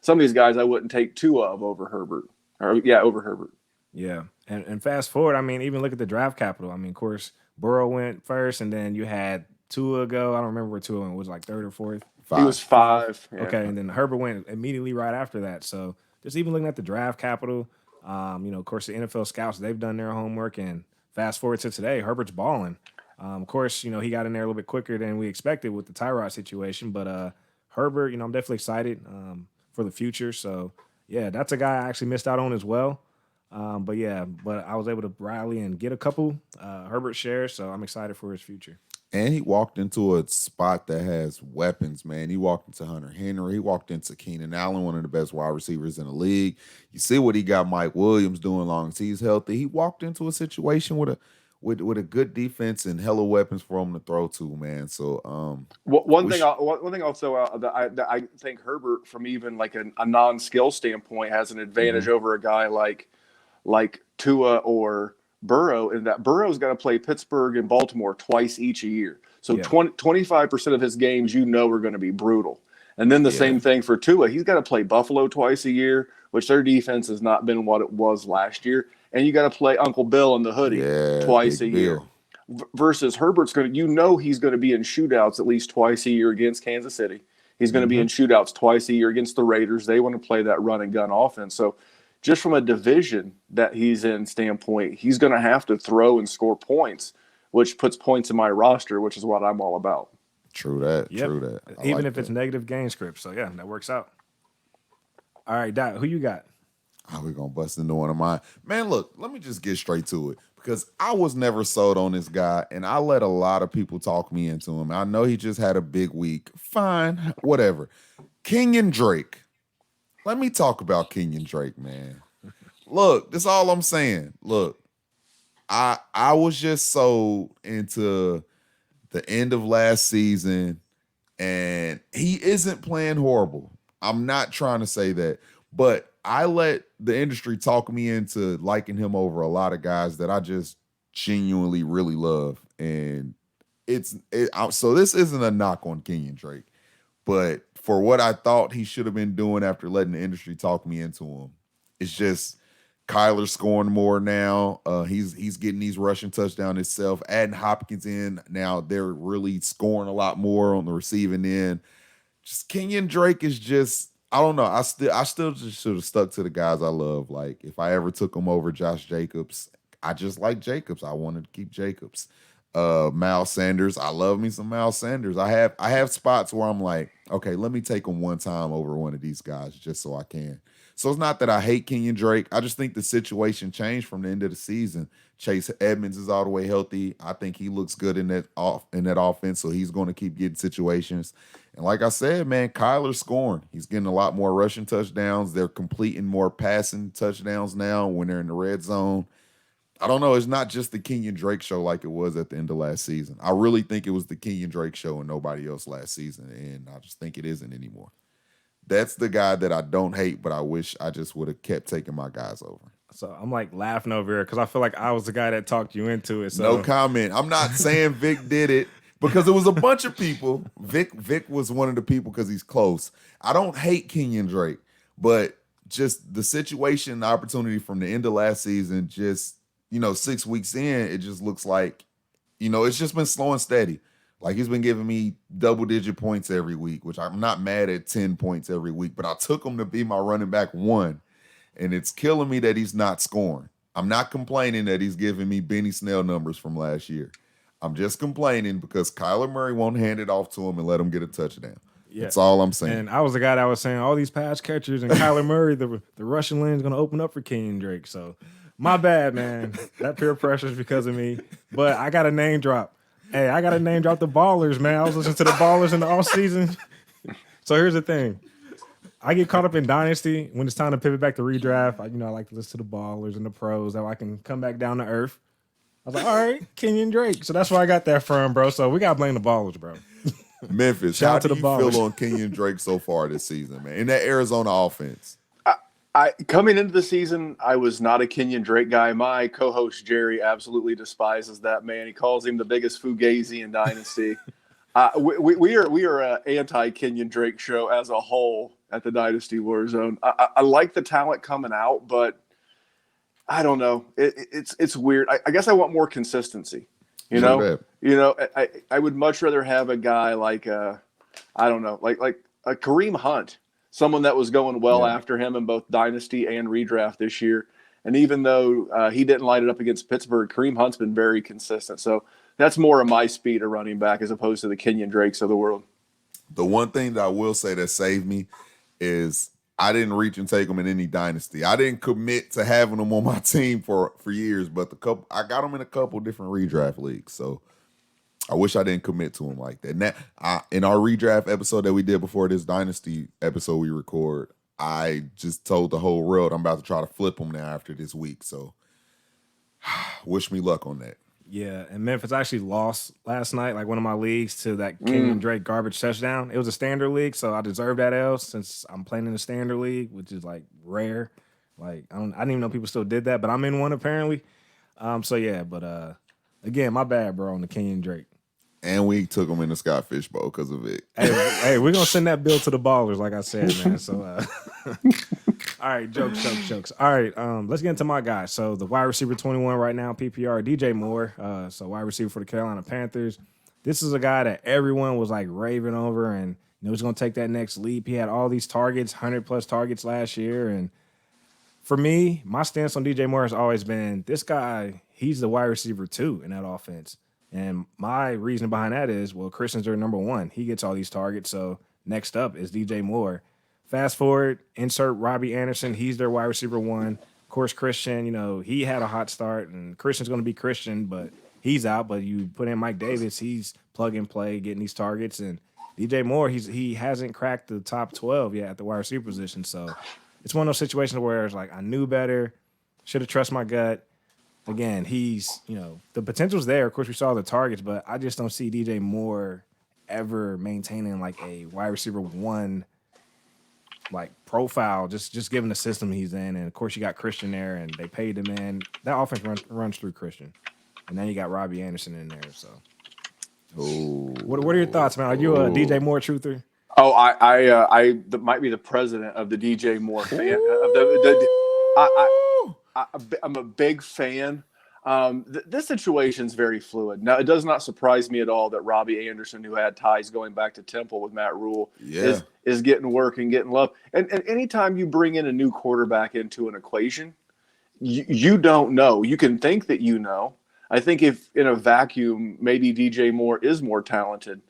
Some of these guys I wouldn't take two of over Herbert. Over Herbert. Yeah. And fast forward, I mean, even look at the draft capital. I mean, of course, Burrow went first, and then you had Tua go. I don't remember where Tua went. Was like third or fourth? He was 5. Yeah. Okay, and then Herbert went immediately right after that. So just even looking at the draft capital, of course, the NFL scouts, they've done their homework, and fast forward to today, Herbert's balling. Of course, he got in there a little bit quicker than we expected with the Tyrod situation, but Herbert, I'm definitely excited for the future. So, yeah, that's a guy I actually missed out on as well. But I was able to rally and get a couple Herbert shares, so I'm excited for his future. And he walked into a spot that has weapons, man. He walked into Hunter Henry. He walked into Keenan Allen, one of the best wide receivers in the league. You see what he got Mike Williams doing long as he's healthy. He walked into a situation with a good defense and hella weapons for him to throw to, man. So one thing also that I think Herbert, from even like a non-skill standpoint, has an advantage over a guy like Tua or Burrow, in that Burrow's got to play Pittsburgh and Baltimore twice each a year. So 25% of his games are going to be brutal. And then the same thing for Tua. He's got to play Buffalo twice a year, which their defense has not been what it was last year. And you got to play Uncle Bill in the hoodie twice a year. Versus Herbert's he's going to be in shootouts at least twice a year against Kansas City. He's going to be in shootouts twice a year against the Raiders. They want to play that run and gun offense. So just from a division that he's in standpoint, he's going to have to throw and score points, which puts points in my roster, which is what I'm all about. True that. True that. Even if it's negative game script. So, yeah, that works out. All right, Doc, who you got? We're going to bust into one of mine. Man, look, let me just get straight to it, because I was never sold on this guy, and I let a lot of people talk me into him. I know he just had a big week. Fine, whatever. Kenyon Drake. Let me talk about Kenyon Drake, man. Look, that's all I'm saying. Look, I was just so into the end of last season, and he isn't playing horrible. I'm not trying to say that, but I let the industry talk me into liking him over a lot of guys that I just genuinely really love. And so this isn't a knock on Kenyon Drake, but for what I thought he should have been doing after letting the industry talk me into him, it's just Kyler scoring more now. He's getting these rushing touchdowns himself. Adding Hopkins in now, they're really scoring a lot more on the receiving end. Just Kenyon Drake is just, I don't know. I still just should have stuck to the guys I love. Like, if I ever took him over Josh Jacobs, I just like Jacobs. I wanted to keep Jacobs. Miles Sanders, I love me some Miles Sanders. I have spots where I'm like, okay, let me take him one time over one of these guys just so I can. So it's not that I hate Kenyon Drake. I just think the situation changed from the end of the season. Chase Edmonds is all the way healthy. I think he looks good in that offense, so he's going to keep getting situations. And like I said, man, Kyler's scoring. He's getting a lot more rushing touchdowns. They're completing more passing touchdowns now when they're in the red zone. I don't know. It's not just the Kenyon Drake show like it was at the end of last season. I really think it was the Kenyon Drake show and nobody else last season, and I just think it isn't anymore. That's the guy that I don't hate, but I wish I just would have kept taking my guys over. So I'm like laughing over here because I feel like I was the guy that talked you into it. So. No comment. I'm not saying Vic did it because it was a bunch of people. Vic was one of the people because he's close. I don't hate Kenyon Drake, but just the situation, the opportunity from the end of last season, just, 6 weeks in, it just looks like, it's just been slow and steady. Like, he's been giving me double-digit points every week, which I'm not mad at 10 points every week, but I took him to be my running back 1, and it's killing me that he's not scoring. I'm not complaining that he's giving me Benny Snell numbers from last year. I'm just complaining because Kyler Murray won't hand it off to him and let him get a touchdown. Yeah. That's all I'm saying. And I was the guy that was saying all these pass catchers and Kyler Murray, the rushing lane is going to open up for Kenyon Drake. So, my bad, man. That peer pressure is because of me. But I got a name drop. Hey, I got to name drop the Ballers, man. I was listening to the Ballers in the offseason. So here's the thing. I get caught up in Dynasty when it's time to pivot back to redraft. I like to listen to the Ballers and the pros so I can come back down to earth. I was like, all right, Kenyon Drake. So that's where I got that from, bro. So we got to blame the Ballers, bro. Memphis, Shout how out to do the you Ballers. feel on Kenyon Drake so far this season, man? In that Arizona offense. Coming into the season, I was not a Kenyon Drake guy. My co-host Jerry absolutely despises that man. He calls him the biggest fugazi in Dynasty. We are an anti-Kenyon Drake show as a whole at the Dynasty War Zone. I like the talent coming out, but I don't know. It's weird. I guess I want more consistency. You know, I would much rather have a guy like I don't know, like a Kareem Hunt, someone that was going well after him in both Dynasty and redraft this year. And even though he didn't light it up against Pittsburgh, Kareem Hunt's been very consistent. So that's more of my speed of running back as opposed to the Kenyon Drakes of the world. The one thing that I will say that saved me is I didn't reach and take them in any dynasty. I didn't commit to having them on my team for years, but I got them in a couple different redraft leagues. So I wish I didn't commit to them like that. And in our redraft episode that we did before this dynasty episode we record, I just told the whole world I'm about to try to flip them now after this week. So wish me luck on that. Yeah, and Memphis actually lost last night, like one of my leagues, to that Kenyon Drake garbage touchdown. It was a standard league, so I deserve that L since I'm playing in a standard league, which is like rare. Like I didn't even know people still did that, but I'm in one apparently. So yeah, but again, my bad, bro, on the Kenyon Drake. And we took him in the Scott Fish Bowl because of it. Hey, we're gonna send that bill to the ballers, like I said, man. So all right, jokes. All right, let's get into my guy. So the wide receiver 21 right now, PPR, DJ Moore. So wide receiver for the Carolina Panthers. This is a guy that everyone was like raving over and he's gonna take that next leap. He had all these targets, 100+ targets last year. And for me, my stance on DJ Moore has always been this guy, he's the wide receiver 2 in that offense. And my reason behind that is, well, Christian's their number 1. He gets all these targets. So next up is DJ Moore. Fast forward, insert Robbie Anderson. He's their wide receiver 1. Of course, Christian, he had a hot start, and Christian's going to be Christian, but he's out. But you put in Mike Davis, he's plug and play, getting these targets. And DJ Moore, he hasn't cracked the top 12 yet at the wide receiver position. So it's one of those situations where it's like I knew better, should have trusted my gut. Again, he's, the potential's there. Of course, we saw the targets, but I just don't see DJ Moore ever maintaining like a wide receiver 1 like profile, just given the system he's in. And of course, you got Christian there, and they paid him in. That offense runs through Christian, and then you got Robbie Anderson in there. So, what are your thoughts, man? Are you a DJ Moore truther? Oh, I might be the president of the DJ Moore fan. I'm a big fan. This situation's very fluid. Now, it does not surprise me at all that Robbie Anderson, who had ties going back to Temple with Matt Rule, is getting work and getting love. And anytime you bring in a new quarterback into an equation, you don't know. You can think that you know. I think if in a vacuum, maybe DJ Moore is more talented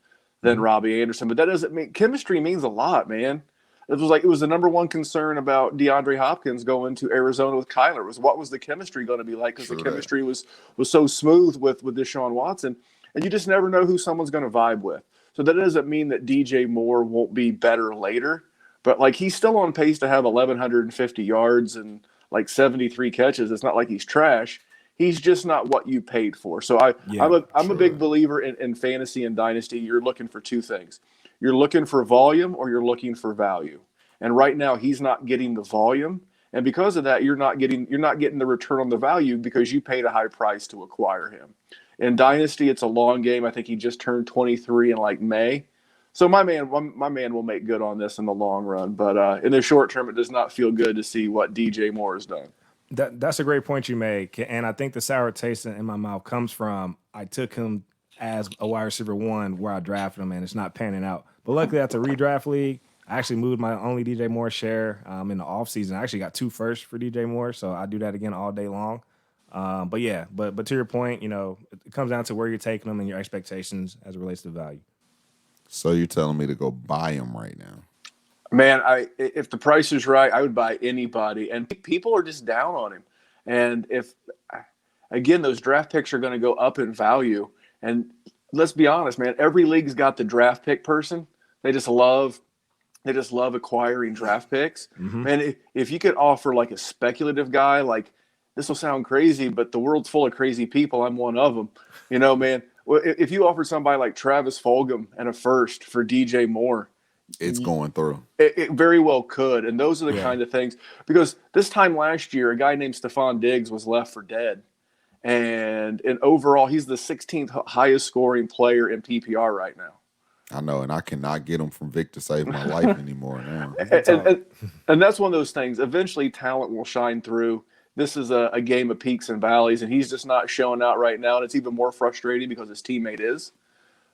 than Robbie Anderson, but that doesn't mean chemistry means a lot, man. It was the number one concern about DeAndre Hopkins going to Arizona with Kyler was what was the chemistry going to be like, because the chemistry was so smooth with Deshaun Watson, and you just never know who someone's going to vibe with. So that doesn't mean that DJ Moore won't be better later, but like he's still on pace to have 1,150 yards and like 73 catches. It's not like he's trash. He's just not what you paid for. So I'm a big believer in fantasy and dynasty. You're looking for two things. You're looking for volume or you're looking for value. And right now he's not getting the volume. And because of that, you're not getting the return on the value because you paid a high price to acquire him. In Dynasty, it's a long game. I think he just turned 23 in like May. So my man will make good on this in the long run. But in the short term, it does not feel good to see what DJ Moore has done. That's a great point you make. And I think the sour taste in my mouth comes from I took him as a wide receiver 1 where I drafted him, and it's not panning out. But luckily, that's a redraft league. I actually moved my only DJ Moore share in the offseason. I actually got 2 firsts for DJ Moore, so I do that again all day long. But to your point, it comes down to where you're taking them and your expectations as it relates to value. So you're telling me to go buy him right now? Man, if the price is right, I would buy anybody. And people are just down on him. And again, those draft picks are going to go up in value. And let's be honest, man, every league's got the draft pick person. They just love acquiring draft picks. Mm-hmm. And if you could offer like a speculative guy, like this will sound crazy, but the world's full of crazy people. I'm one of them. Man, if you offered somebody like Travis Fulgham and a first for DJ Moore, it's going through. It very well could. And those are the kind of things, because this time last year, a guy named Stephon Diggs was left for dead. And overall, he's the 16th highest scoring player in PPR right now. I know, and I cannot get him from Vic to save my life anymore now. And that's one of those things. Eventually, talent will shine through. This is a game of peaks and valleys, and he's just not showing out right now. And it's even more frustrating because his teammate is.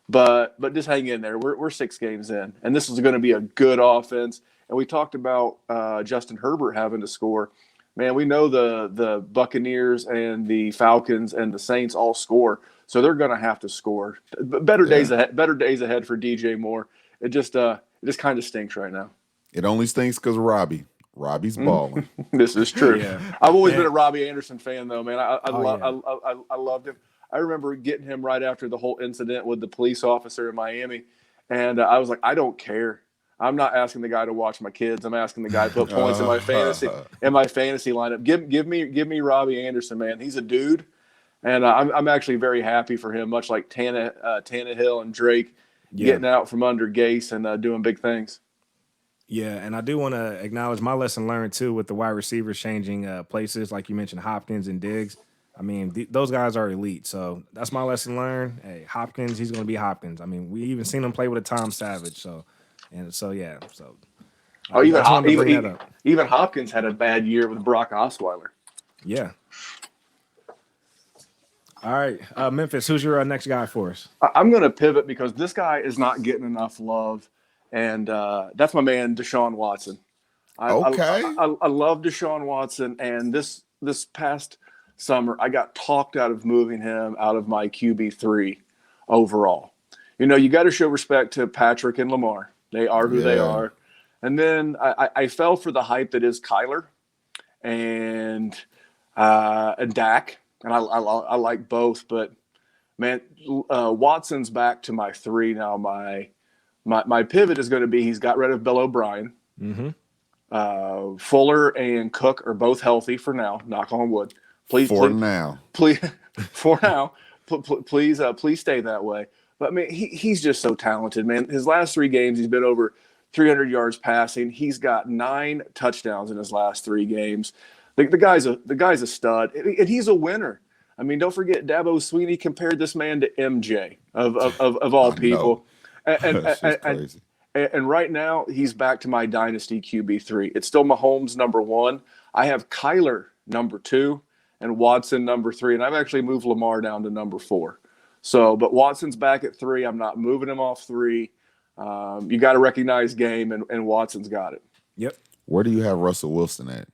But just hang in there. We're 6 games in, and this is going to be a good offense. And we talked about Justin Herbert having to score. Man, we know the Buccaneers and the Falcons and the Saints all score, so they're going to have to score. Better days ahead for DJ Moore. It just kind of stinks right now. It only stinks because of Robbie. Robbie's balling. This is true. Yeah. I've always been a Robbie Anderson fan, though, man. I loved him. I remember getting him right after the whole incident with the police officer in Miami, and I was like, I don't care. I'm not asking the guy to watch my kids. I'm asking the guy to put points in my fantasy lineup. Give me Robbie Anderson, man. He's a dude, and I'm actually very happy for him. Much like Tannehill and Drake getting out from under Gase and doing big things. Yeah, and I do want to acknowledge my lesson learned too with the wide receivers changing places, like you mentioned, Hopkins and Diggs. I mean, those guys are elite, so that's my lesson learned. Hey, Hopkins, he's going to be Hopkins. I mean, we even seen him play with a Tom Savage, so. Even Hopkins had a bad year with Brock Osweiler. Yeah. All right, Memphis, who's your next guy for us? I'm going to pivot because this guy is not getting enough love, and that's my man, Deshaun Watson. I love Deshaun Watson, and this past summer I got talked out of moving him out of my QB3 overall. You know, you got to show respect to Patrick and Lamar. They are who they are. And then I fell for the hype that is Kyler and Dak. And I like both. But, man, Watson's back to my 3 now. My pivot is going to be he's got rid of Bill O'Brien. Mm-hmm. Fuller and Cook are both healthy for now. Knock on wood. Please stay that way. But, I mean, he's just so talented, man. His last 3 games, he's been over 300 yards passing. He's got 9 touchdowns in his last 3 games. The guy's a stud, and he's a winner. I mean, don't forget Dabo Swinney compared this man to MJ of all people. And right now, he's back to my Dynasty QB3. It's still Mahomes number 1. I have Kyler number 2 and Watson number 3, and I've actually moved Lamar down to number 4. So, but Watson's back at 3. I'm not moving him off 3. You got to recognize game, and Watson's got it. Yep. Where do you have Russell Wilson at?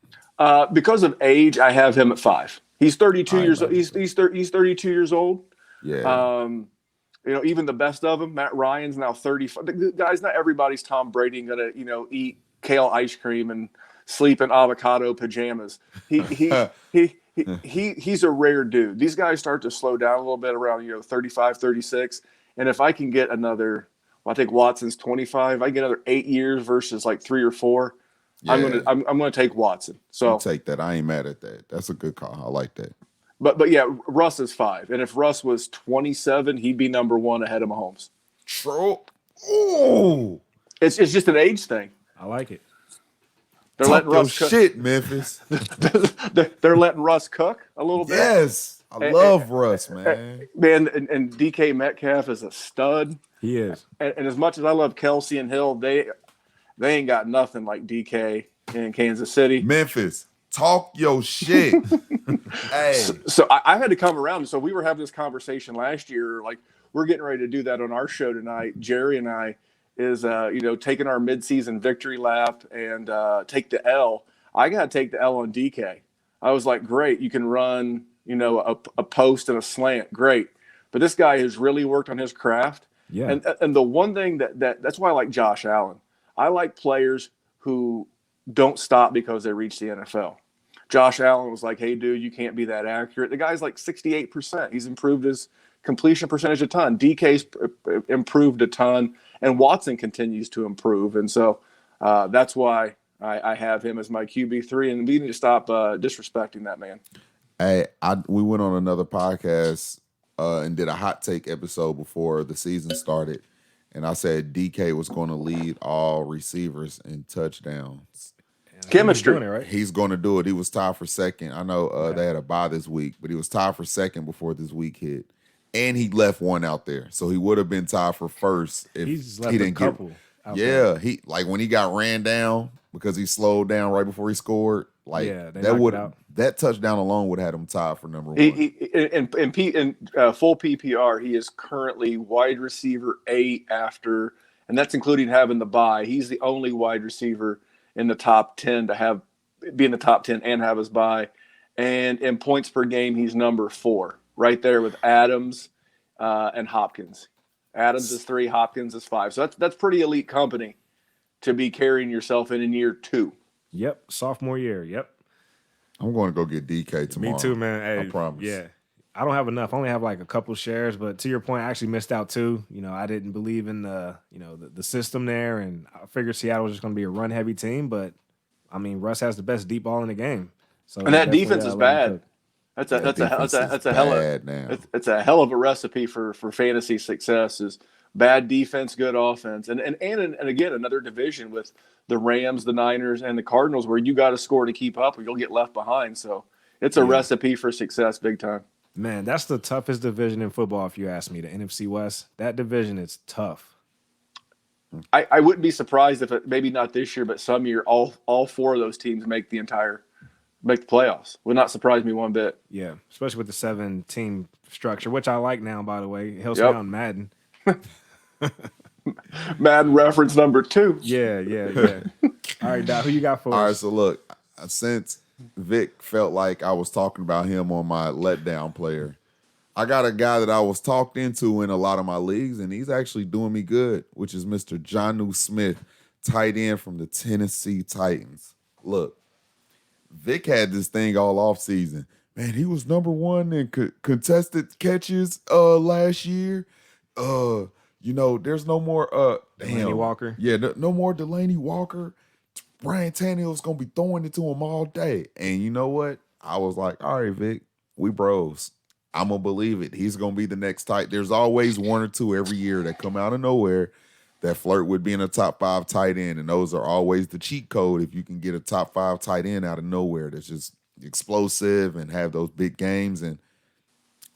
Because of age, I have him at 5. He's 32 years old. He's 32 years old. Yeah. You know, even the best of them, Matt Ryan's now 35. Guys, not everybody's Tom Brady gonna, eat kale ice cream and sleep in avocado pajamas. He's a rare dude. These guys start to slow down a little bit around 35, 36. And if I can get another, I think Watson's 25. I get another 8 years versus like 3 or 4. Yeah. I'm gonna take Watson. So I'll take that. I ain't mad at that. That's a good call. I like that. But yeah, Russ is 5. And if Russ was 27, he'd be number 1 ahead of Mahomes. True. Ooh. It's just an age thing. I like it. They're letting Russ cook. Shit, Memphis. They're letting Russ cook a little bit. Yes. I love Russ, man. Man, and DK Metcalf is a stud. He is. And as much as I love Kelsey and Hill, they ain't got nothing like DK in Kansas City. Memphis, talk your shit. Hey. So I had to come around. So we were having this conversation last year. Like, we're getting ready to do that on our show tonight. Jerry and I is, taking our midseason victory lap and take the L. I got to take the L on DK. I was like, great, you can run, a post and a slant. Great. But this guy has really worked on his craft. Yeah. And the one thing that's why I like Josh Allen. I like players who don't stop because they reach the NFL. Josh Allen was like, hey, dude, you can't be that accurate. The guy's like 68%. He's improved his completion percentage a ton. DK's improved a ton. And Watson continues to improve. And so that's why I have him as my QB3. And we need to stop disrespecting that man. Hey, we went on another podcast and did a hot take episode before the season started. and I said DK was going to lead all receivers in touchdowns. Chemistry. He's doing it, right? He's going to do it. He was tied for second. I know they had a bye this week, but he was tied for second before this week hit. And he left one out there. So he would have been tied for first if He's left he didn't a couple. get. Yeah, he like when he got ran down because he slowed down right before he scored. Like that touchdown alone would have had him tied for number one. In full PPR, he is currently wide receiver 8 after, and that's including having the bye. He's the only wide receiver in the top 10 to be in the top 10 and have his bye. And in points per game, he's number 4, right there with Adams and Hopkins. Adams is 3, Hopkins is 5. So that's pretty elite company to be carrying yourself in year 2. Yep, sophomore year. Yep. I'm going to go get DK tomorrow. Me too, man. Hey, I promise. Yeah. I don't have enough. I only have like a couple shares, but to your point, I actually missed out too. I didn't believe in the system there, and I figured Seattle was just going to be a run-heavy team. But I mean, Russ has the best deep ball in the game. So and that defense is bad. That's a hell of a recipe for fantasy success. Is bad defense, good offense, and again another division with the Rams, the Niners, and the Cardinals where you got to score to keep up, or you'll get left behind. So it's a recipe for success, big time. Man, that's the toughest division in football, if you ask me. The NFC West, that division is tough. I wouldn't be surprised if maybe not this year, but some year all 4 of those teams make the playoffs. Would not surprise me one bit. Yeah, especially with the 7-team structure, which I like now, by the way. It helps me out in Madden. Madden reference number 2. Yeah. All right, Doc, who you got for us? All right, so look, since Vic felt like I was talking about him on my letdown player, I got a guy that I was talked into in a lot of my leagues, and he's actually doing me good, which is Mr. Jonnu Smith, tight end from the Tennessee Titans. Look, Vic had this thing all offseason. Man, he was number 1 in contested catches last year. There's no more Delaney Walker. Yeah, no more Delaney Walker. Ryan Tannehill's going to be throwing it to him all day. And you know what? I was like, all right, Vic, we bros. I'm going to believe it. He's going to be the next tight. There's always 1 or 2 every year that come out of nowhere that flirt with being a top 5 tight end. And those are always the cheat code if you can get a top 5 tight end out of nowhere that's just explosive and have those big games. And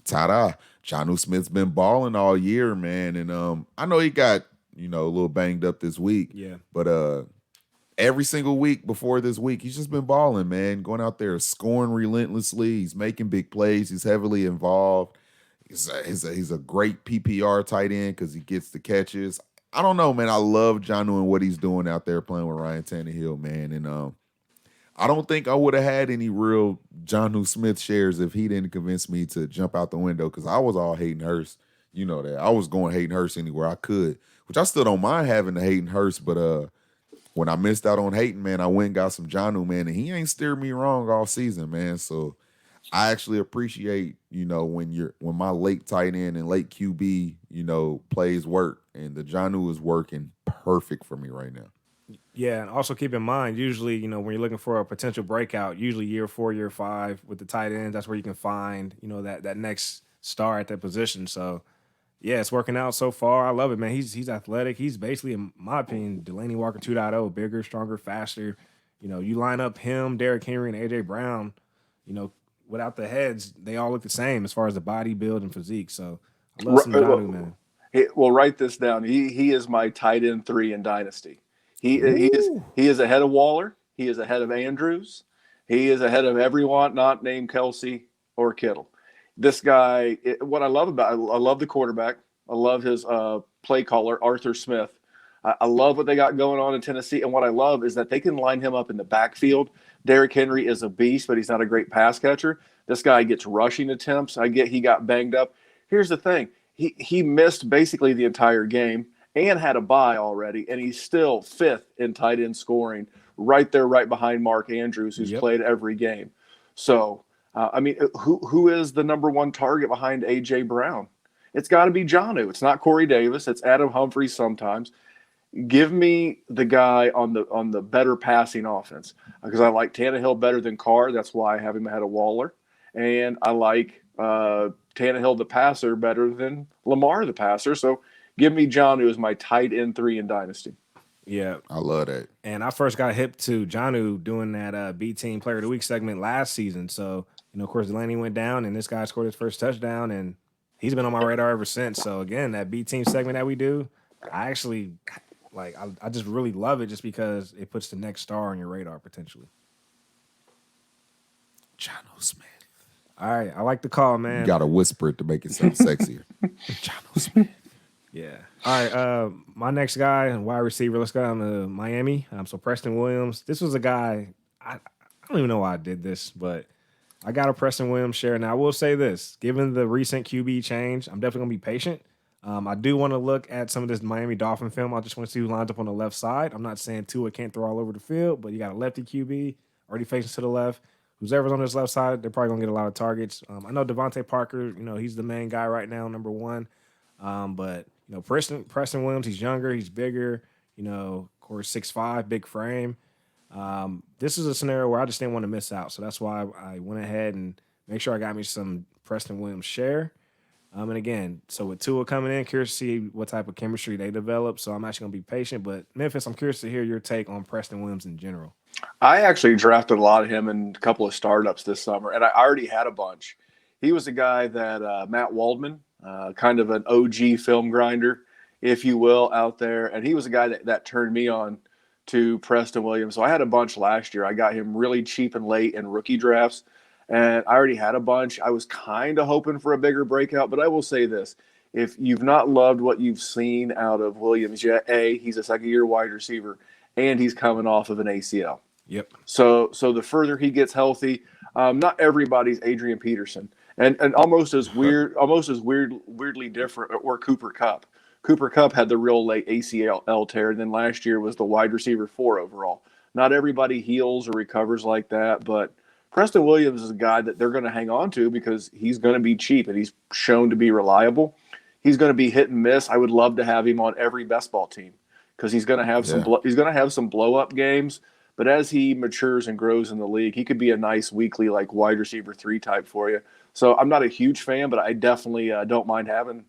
ta-da, Jonnu Smith's been balling all year, man. And I know he got, a little banged up this week. Yeah. But every single week before this week, he's just been balling, man. Going out there, scoring relentlessly. He's making big plays. He's heavily involved. He's a great PPR tight end because he gets the catches. I don't know, man. I love Jonnu and what he's doing out there playing with Ryan Tannehill, man. And I don't think I would have had any real Jonnu Smith shares if he didn't convince me to jump out the window because I was all Hayden Hurst. You know that. I was going Hayden Hurst anywhere I could, which I still don't mind having the Hayden Hurst, but when I missed out on Hayden, man, I went and got some Jonnu, man, and he ain't steered me wrong all season, man. So I actually appreciate, when my late tight end and late QB, plays work, and the Jonnu is working perfect for me right now. Yeah, and also keep in mind, usually, when you're looking for a potential breakout, usually year 4, year 5 with the tight ends, that's where you can find, that next star at that position. So, yeah, it's working out so far. I love it, man. He's athletic. He's basically, in my opinion, Delaney Walker 2.0, bigger, stronger, faster. You line up him, Derrick Henry, and A.J. Brown, without the heads, they all look the same as far as the body build and physique. So I love some Jonnu, man. Well, write this down. He is my tight end 3 in Dynasty. He is ahead of Waller. He is ahead of Andrews. He is ahead of everyone not named Kelsey or Kittle. This guy, what I love I love the quarterback. I love his play caller, Arthur Smith. I love what they got going on in Tennessee. And what I love is that they can line him up in the backfield. Derrick Henry is a beast, but he's not a great pass catcher. This guy gets rushing attempts. He got banged up. Here's the thing. He missed basically the entire game and had a bye already, and he's still 5th in tight end scoring, right there, right behind Mark Andrews, who's played every game. So, who is the number 1 target behind A.J. Brown? It's got to be Jonnu. It's not Corey Davis. It's Adam Humphries sometimes. Give me the guy on the better passing offense because I like Tannehill better than Carr. That's why I have him ahead of Waller. And I like Tannehill the passer better than Lamar the passer. So Give me Jonnu as my tight end 3 in Dynasty. Yeah. I love that. And I first got hip to Jonnu doing that B Team Player of the Week segment last season. So, of course, Delaney went down and this guy scored his first touchdown, and he's been on my radar ever since. So, again, that B Team segment that we do, I actually, I just really love it just because it puts the next star on your radar potentially. Jonnu Smith. All right. I like the call, man. You got to whisper it to make it sound sexier. Jonnu Smith. Yeah. All right. My next guy, wide receiver. Let's go down to Miami. So Preston Williams. This was a guy. I don't even know why I did this, but I got a Preston Williams share. Now I will say this: given the recent QB change, I'm definitely gonna be patient. I do want to look at some of this Miami Dolphin film. I just want to see who lines up on the left side. I'm not saying Tua can't throw all over the field, but you got a lefty QB already facing to the left. Whoever's on this left side, they're probably gonna get a lot of targets. I know Devontae Parker. He's the main guy right now, number one. But Preston Williams, he's younger, he's bigger, of course, 6'5", big frame. This is a scenario where I just didn't want to miss out. So that's why I went ahead and make sure I got me some Preston Williams share. And again, so with Tua coming in, curious to see what type of chemistry they develop. So I'm actually going to be patient. But Memphis, I'm curious to hear your take on Preston Williams in general. I actually drafted a lot of him in a couple of startups this summer, and I already had a bunch. He was a guy that Matt Waldman, kind of an OG film grinder, if you will, out there. And he was a guy that turned me on to Preston Williams. So I had a bunch last year. I got him really cheap and late in rookie drafts, and I already had a bunch. I was kind of hoping for a bigger breakout, but I will say this. If you've not loved what you've seen out of Williams yet, he's a second-year wide receiver, and he's coming off of an ACL. Yep. So the further he gets healthy, not everybody's Adrian Peterson. And almost as weirdly different, or Cooper Kupp. Cooper Kupp had the real late ACL tear, and then last year was the wide receiver 4 overall. Not everybody heals or recovers like that, but Preston Williams is a guy that they're going to hang on to because he's going to be cheap and he's shown to be reliable. He's going to be hit and miss. I would love to have him on every best ball team because he's going to have some blow up games. But as he matures and grows in the league, he could be a nice weekly wide receiver 3 type for you. So I'm not a huge fan, but I definitely don't mind having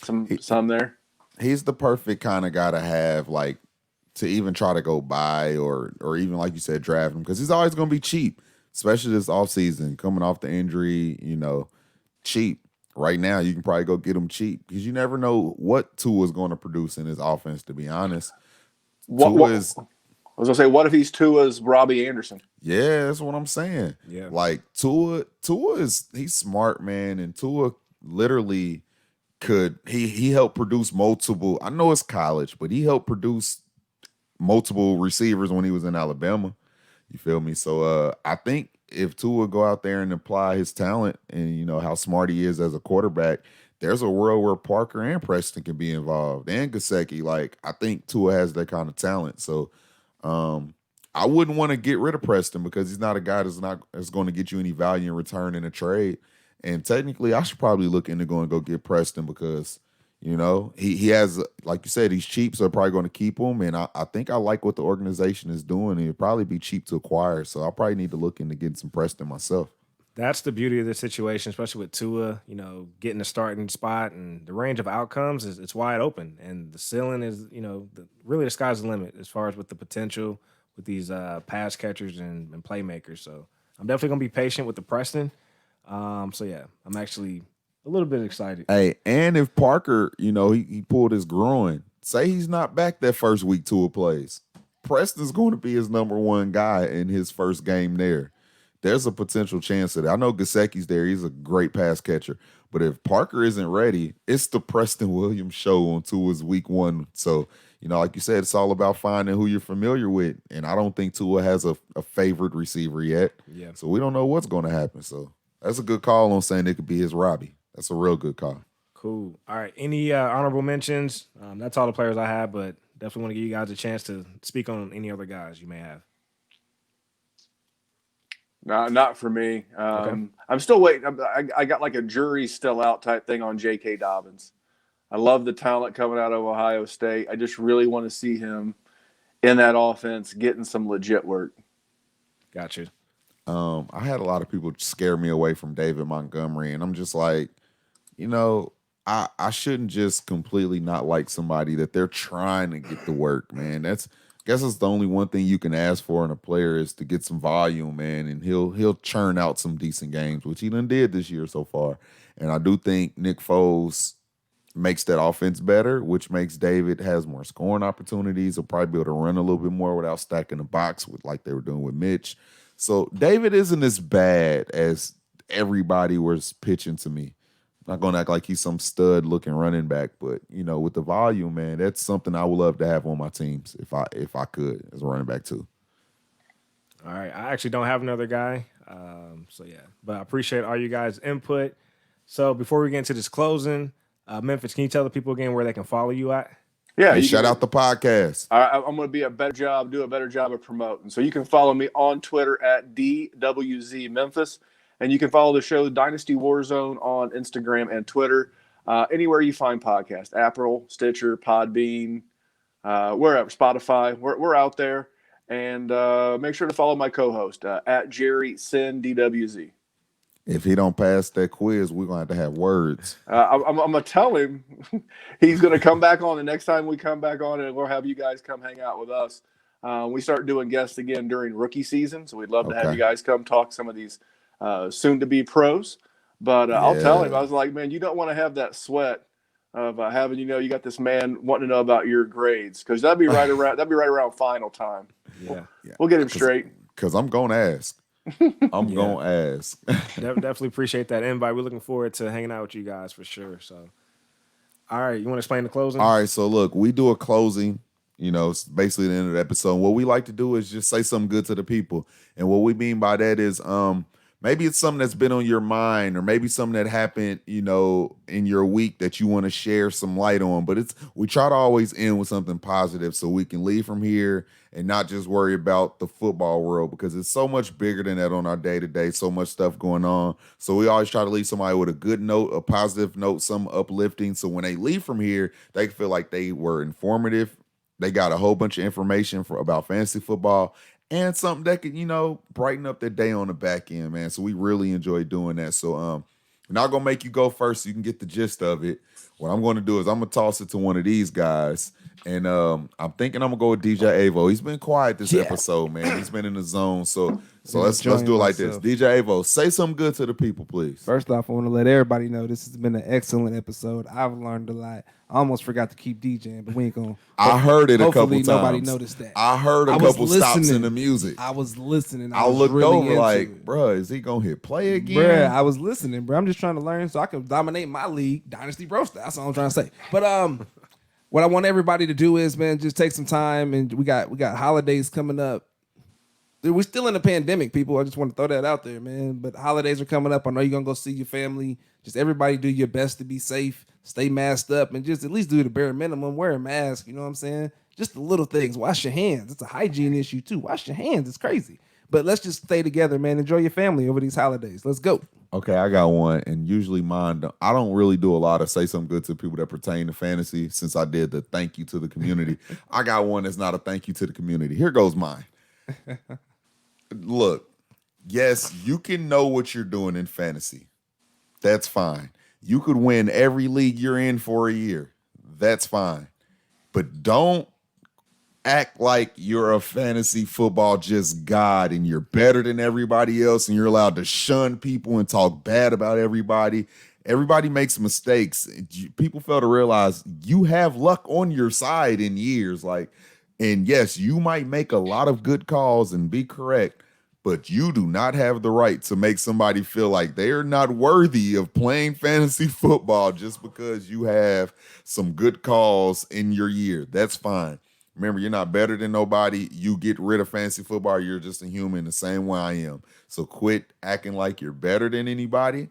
some there. He's the perfect kind of guy to have, to even try to go buy or even, like you said, draft him, because he's always going to be cheap, especially this offseason, coming off the injury, cheap. Right now, you can probably go get him cheap because you never know what Tua is going to produce in his offense, to be honest. I was going to say, what if he's Tua's Robbie Anderson? Yeah, that's what I'm saying. Yeah. Tua he's smart, man, and Tua literally he helped produce multiple. I know it's college, but he helped produce multiple receivers when he was in Alabama. You feel me? So I think if Tua go out there and apply his talent and how smart he is as a quarterback, there's a world where Parker and Preston can be involved and Gesicki. I think Tua has that kind of talent. So I wouldn't want to get rid of Preston because he's not a guy that's going to get you any value in return in a trade. And technically, I should probably look into going to go get Preston because, he has, like you said, he's cheap, so they're probably going to keep him. And I think I like what the organization is doing. It'd probably be cheap to acquire. So I'll probably need to look into getting some Preston myself. That's the beauty of this situation, especially with Tua, getting a starting spot, and the range of outcomes it's wide open. And the ceiling is, really the sky's the limit as far as with the potential with these pass catchers and playmakers. So I'm definitely going to be patient with the Preston. So yeah, I'm actually a little bit excited. Hey, and if Parker, he pulled his groin, say he's not back that first week Tua plays, Preston's going to be his number one guy in his first game there. There's a potential chance of that. I know Gesicki's there. He's a great pass catcher. But if Parker isn't ready, it's the Preston Williams show on Tua's week 1. So, like you said, it's all about finding who you're familiar with. And I don't think Tua has a favorite receiver yet. Yeah. So we don't know what's going to happen. So that's a good call on saying it could be his Robbie. That's a real good call. Cool. All right. Any honorable mentions? That's all the players I have, but definitely want to give you guys a chance to speak on any other guys you may have. No, not for me. Okay. I'm still waiting. I got a jury still out type thing on J.K. Dobbins. I love the talent coming out of Ohio State. I just really want to see him in that offense getting some legit work. Got you. I had a lot of people scare me away from David Montgomery, and I'm just like, I shouldn't just completely not like somebody that they're trying to get to work, man. I guess that's the only one thing you can ask for in a player is to get some volume, man, and he'll churn out some decent games, which he done did this year so far. And I do think Nick Foles makes that offense better, which makes David has more scoring opportunities. He'll probably be able to run a little bit more without stacking the box with like they were doing with Mitch. So David isn't as bad as everybody was pitching to me. I'm not going to act like he's some stud looking running back, but with the volume, man, that's something I would love to have on my teams if I could as a running back too. All right, I actually don't have another guy, so yeah, but I appreciate all you guys' input. So before we get into this closing, Memphis, can you tell the people again where they can follow you at? Yeah, Hey, shout out the podcast. I'm going to do a better job of promoting. So you can follow me on Twitter at DWZ Memphis, and you can follow the show Dynasty War Zone on Instagram and Twitter. Anywhere you find podcasts, Apple, Stitcher, Podbean, wherever, Spotify, we're out there. And make sure to follow my co-host at Jerry Sin DWZ. If he don't pass that quiz, we're going to have words. I'm going to tell him he's going to come back on the next time we come back on, and we'll have you guys come hang out with us. We start doing guests again during rookie season, so we'd love to have you guys come talk some of these soon-to-be pros. But I'll tell him, I was like, man, you don't want to have that sweat of having, you got this man wanting to know about your grades, because that'd be right around final time. Yeah. We'll get him straight. Because I'm going to ask. I'm going to ask. Definitely appreciate that invite. We're looking forward to hanging out with you guys for sure. So, all right, you want to explain the closing? All right, so look, we do a closing. It's basically the end of the episode. What we like to do is just say something good to the people. And what we mean by that is maybe it's something that's been on your mind, or maybe something that happened, in your week that you want to share some light on. But we try to always end with something positive so we can leave from here and not just worry about the football world, because it's so much bigger than that on our day-to-day, so much stuff going on. So we always try to leave somebody with a good note, a positive note, some uplifting. So when they leave from here, they feel like they were informative. They got a whole bunch of information about fantasy football and something that could, brighten up their day on the back end, man. So we really enjoy doing that. So I'm not going to make you go first so you can get the gist of it. What I'm going to do is I'm going to toss it to one of these guys. And I'm thinking I'm going to go with DJ Avo. He's been quiet this episode, man. He's been in the zone. So let's do it like this. DJ Avo, say something good to the people, please. First off, I want to let everybody know this has been an excellent episode. I've learned a lot. I almost forgot to keep DJing, but we ain't going to. I heard it a couple times. Nobody noticed that. I heard a couple stops in the music. I was listening. I looked really over like, bro, is he going to hit play again? Bruh, I was listening, bro. I'm just trying to learn so I can dominate my league, Dynasty Bro Style. That's all I'm trying to say. But what I want everybody to do is, man, just take some time, and we got holidays coming up. We're still in a pandemic, people. I just want to throw that out there, man. But holidays are coming up. I know you're going to go see your family. Just everybody do your best to be safe, stay masked up, and just at least do the bare minimum. Wear a mask, you know what I'm saying? Just the little things. Wash your hands. It's a hygiene issue, too. Wash your hands. It's crazy. But let's just stay together, man. Enjoy your family over these holidays. Let's go. Okay, I got one, and usually mine, I don't really do a lot of say something good to people that pertain to fantasy since I did the thank you to the community. I got one that's not a thank you to the community. Here goes mine. Look, yes, you can know what you're doing in fantasy. That's fine. You could win every league you're in for a year. That's fine. But don't act like you're a fantasy football just god and you're better than everybody else and you're allowed to shun people and talk bad about everybody. Everybody makes mistakes. People fail to realize you have luck on your side in years. And yes, you might make a lot of good calls and be correct, but you do not have the right to make somebody feel like they're not worthy of playing fantasy football just because you have some good calls in your year. That's fine. Remember, you're not better than nobody. You get rid of fantasy football, you're just a human the same way I am. So quit acting like you're better than anybody.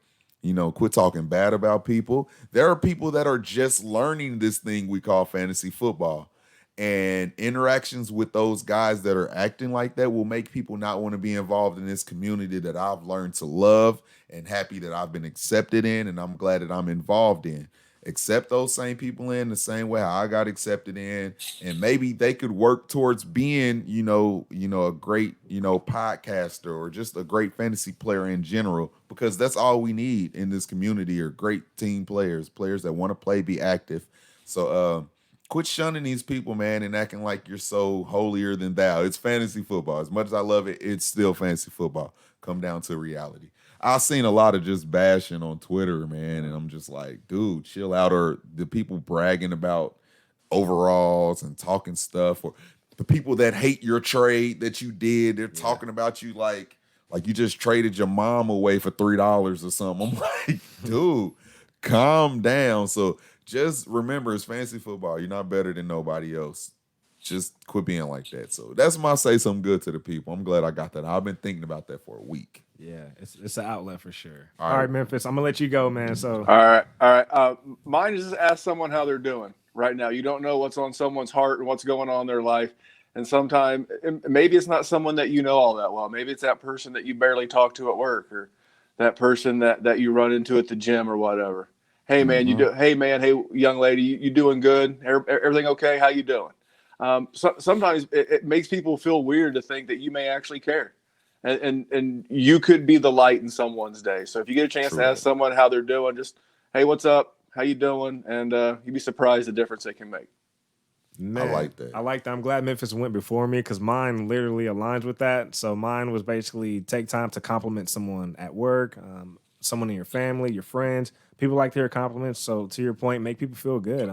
Quit talking bad about people. There are people that are just learning this thing we call fantasy football. And interactions with those guys that are acting like that will make people not want to be involved in this community that I've learned to love and happy that I've been accepted in, and I'm glad that I'm involved in. accept those same people in the same way how I got accepted in, and maybe they could work towards being, a great, podcaster or just a great fantasy player in general, because that's all we need in this community are great team players that want to play, be active. So quit shunning these people, man, and acting like you're so holier than thou. It's fantasy football. As much as I love it, it's still fantasy football. Come down to reality. I've seen a lot of just bashing on Twitter, man, and I'm just like, dude, chill out. Or the people bragging about overalls and talking stuff, or the people that hate your trade that you did, they're talking about you like you just traded your mom away for $3 or something. I'm like, dude, calm down. So just remember, it's fantasy football. You're not better than nobody else. Just quit being like that. So that's my say something good to the people. I'm glad I got that. I've been thinking about that for a week. Yeah, it's an outlet for sure. All right, Memphis, I'm gonna let you go, man. So all right. Mine is just ask someone how they're doing right now. You don't know what's on someone's heart and what's going on in their life. And sometimes maybe it's not someone that you know all that well. Maybe it's that person that you barely talk to at work, or that person that you run into at the gym or whatever. Hey man, hey young lady, you doing good? Everything okay? How you doing? Sometimes it makes people feel weird to think that you may actually care. And you could be the light in someone's day. So if you get a chance to ask someone how they're doing, just, hey, what's up? How you doing? And you'd be surprised the difference they can make. Man, I like that. I like that. I'm glad Memphis went before me because mine literally aligns with that. So mine was basically take time to compliment someone at work, someone in your family, your friends. People like to hear compliments. So to your point, make people feel good.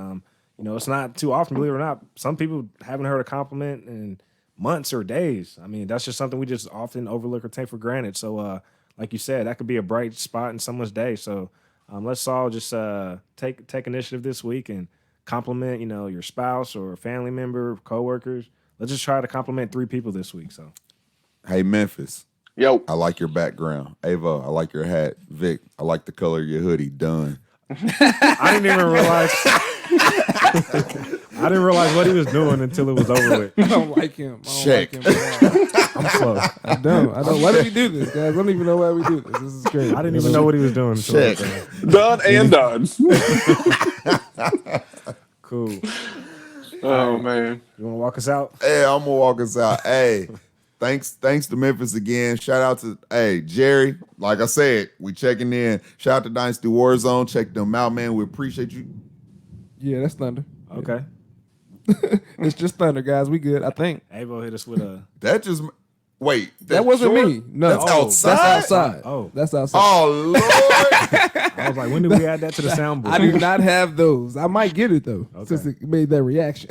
It's not too often, believe it or not. Some people haven't heard a compliment in months or days. I mean, that's just something we just often overlook or take for granted. So, like you said, that could be a bright spot in someone's day. So, let's all just take initiative this week and compliment, your spouse or family member, coworkers. Let's just try to compliment 3 people this week. So, Hey, Memphis. Yo, I like your background. Ava, I like your hat. Vic, I like the color of your hoodie. Done. I didn't even realize. I didn't realize what he was doing until it was over with. I don't like him. Check. I'm slow. I don't. Why do we do this, guys? I don't even know why we do this. This is crazy. I didn't even know what he was doing. Until Check. done and done. Cool. Oh man, You want to walk us out? Hey, I'm gonna walk us out. Hey, thanks to Memphis again. Shout out to Jerry. Like I said, we checking in. Shout out to Dynasty War Zone. Check them out, man. We appreciate you. Yeah, that's Thunder. Okay. It's just Thunder, guys. We good, I think. Avo hit us with a. That just wait. That wasn't short? me. No, That's outside. That's outside. Oh. That's outside. Oh Lord. I was like, when did we add that to the soundboard? I do not have those. I might get it though, since it made that reaction.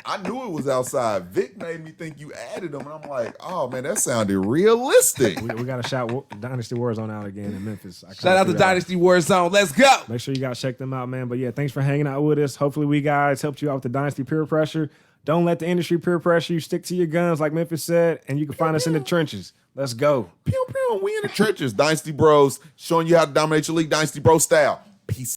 I knew it was outside. Vic made me think you added them, and I'm like, oh man, that sounded realistic. We got to shout Dynasty War Zone out again in Memphis. Shout out to Dynasty War Zone. Let's go. Make sure you guys check them out, man. But yeah, thanks for hanging out with us. Hopefully we guys helped you out with the Dynasty Peer Pressure. Don't let the industry peer pressure you. Stick to your guns, like Memphis said, and you can find us in the trenches. Let's go. Pew pew, we in the trenches. Dynasty Bros, showing you how to dominate your league. Dynasty Bro Style. Peace.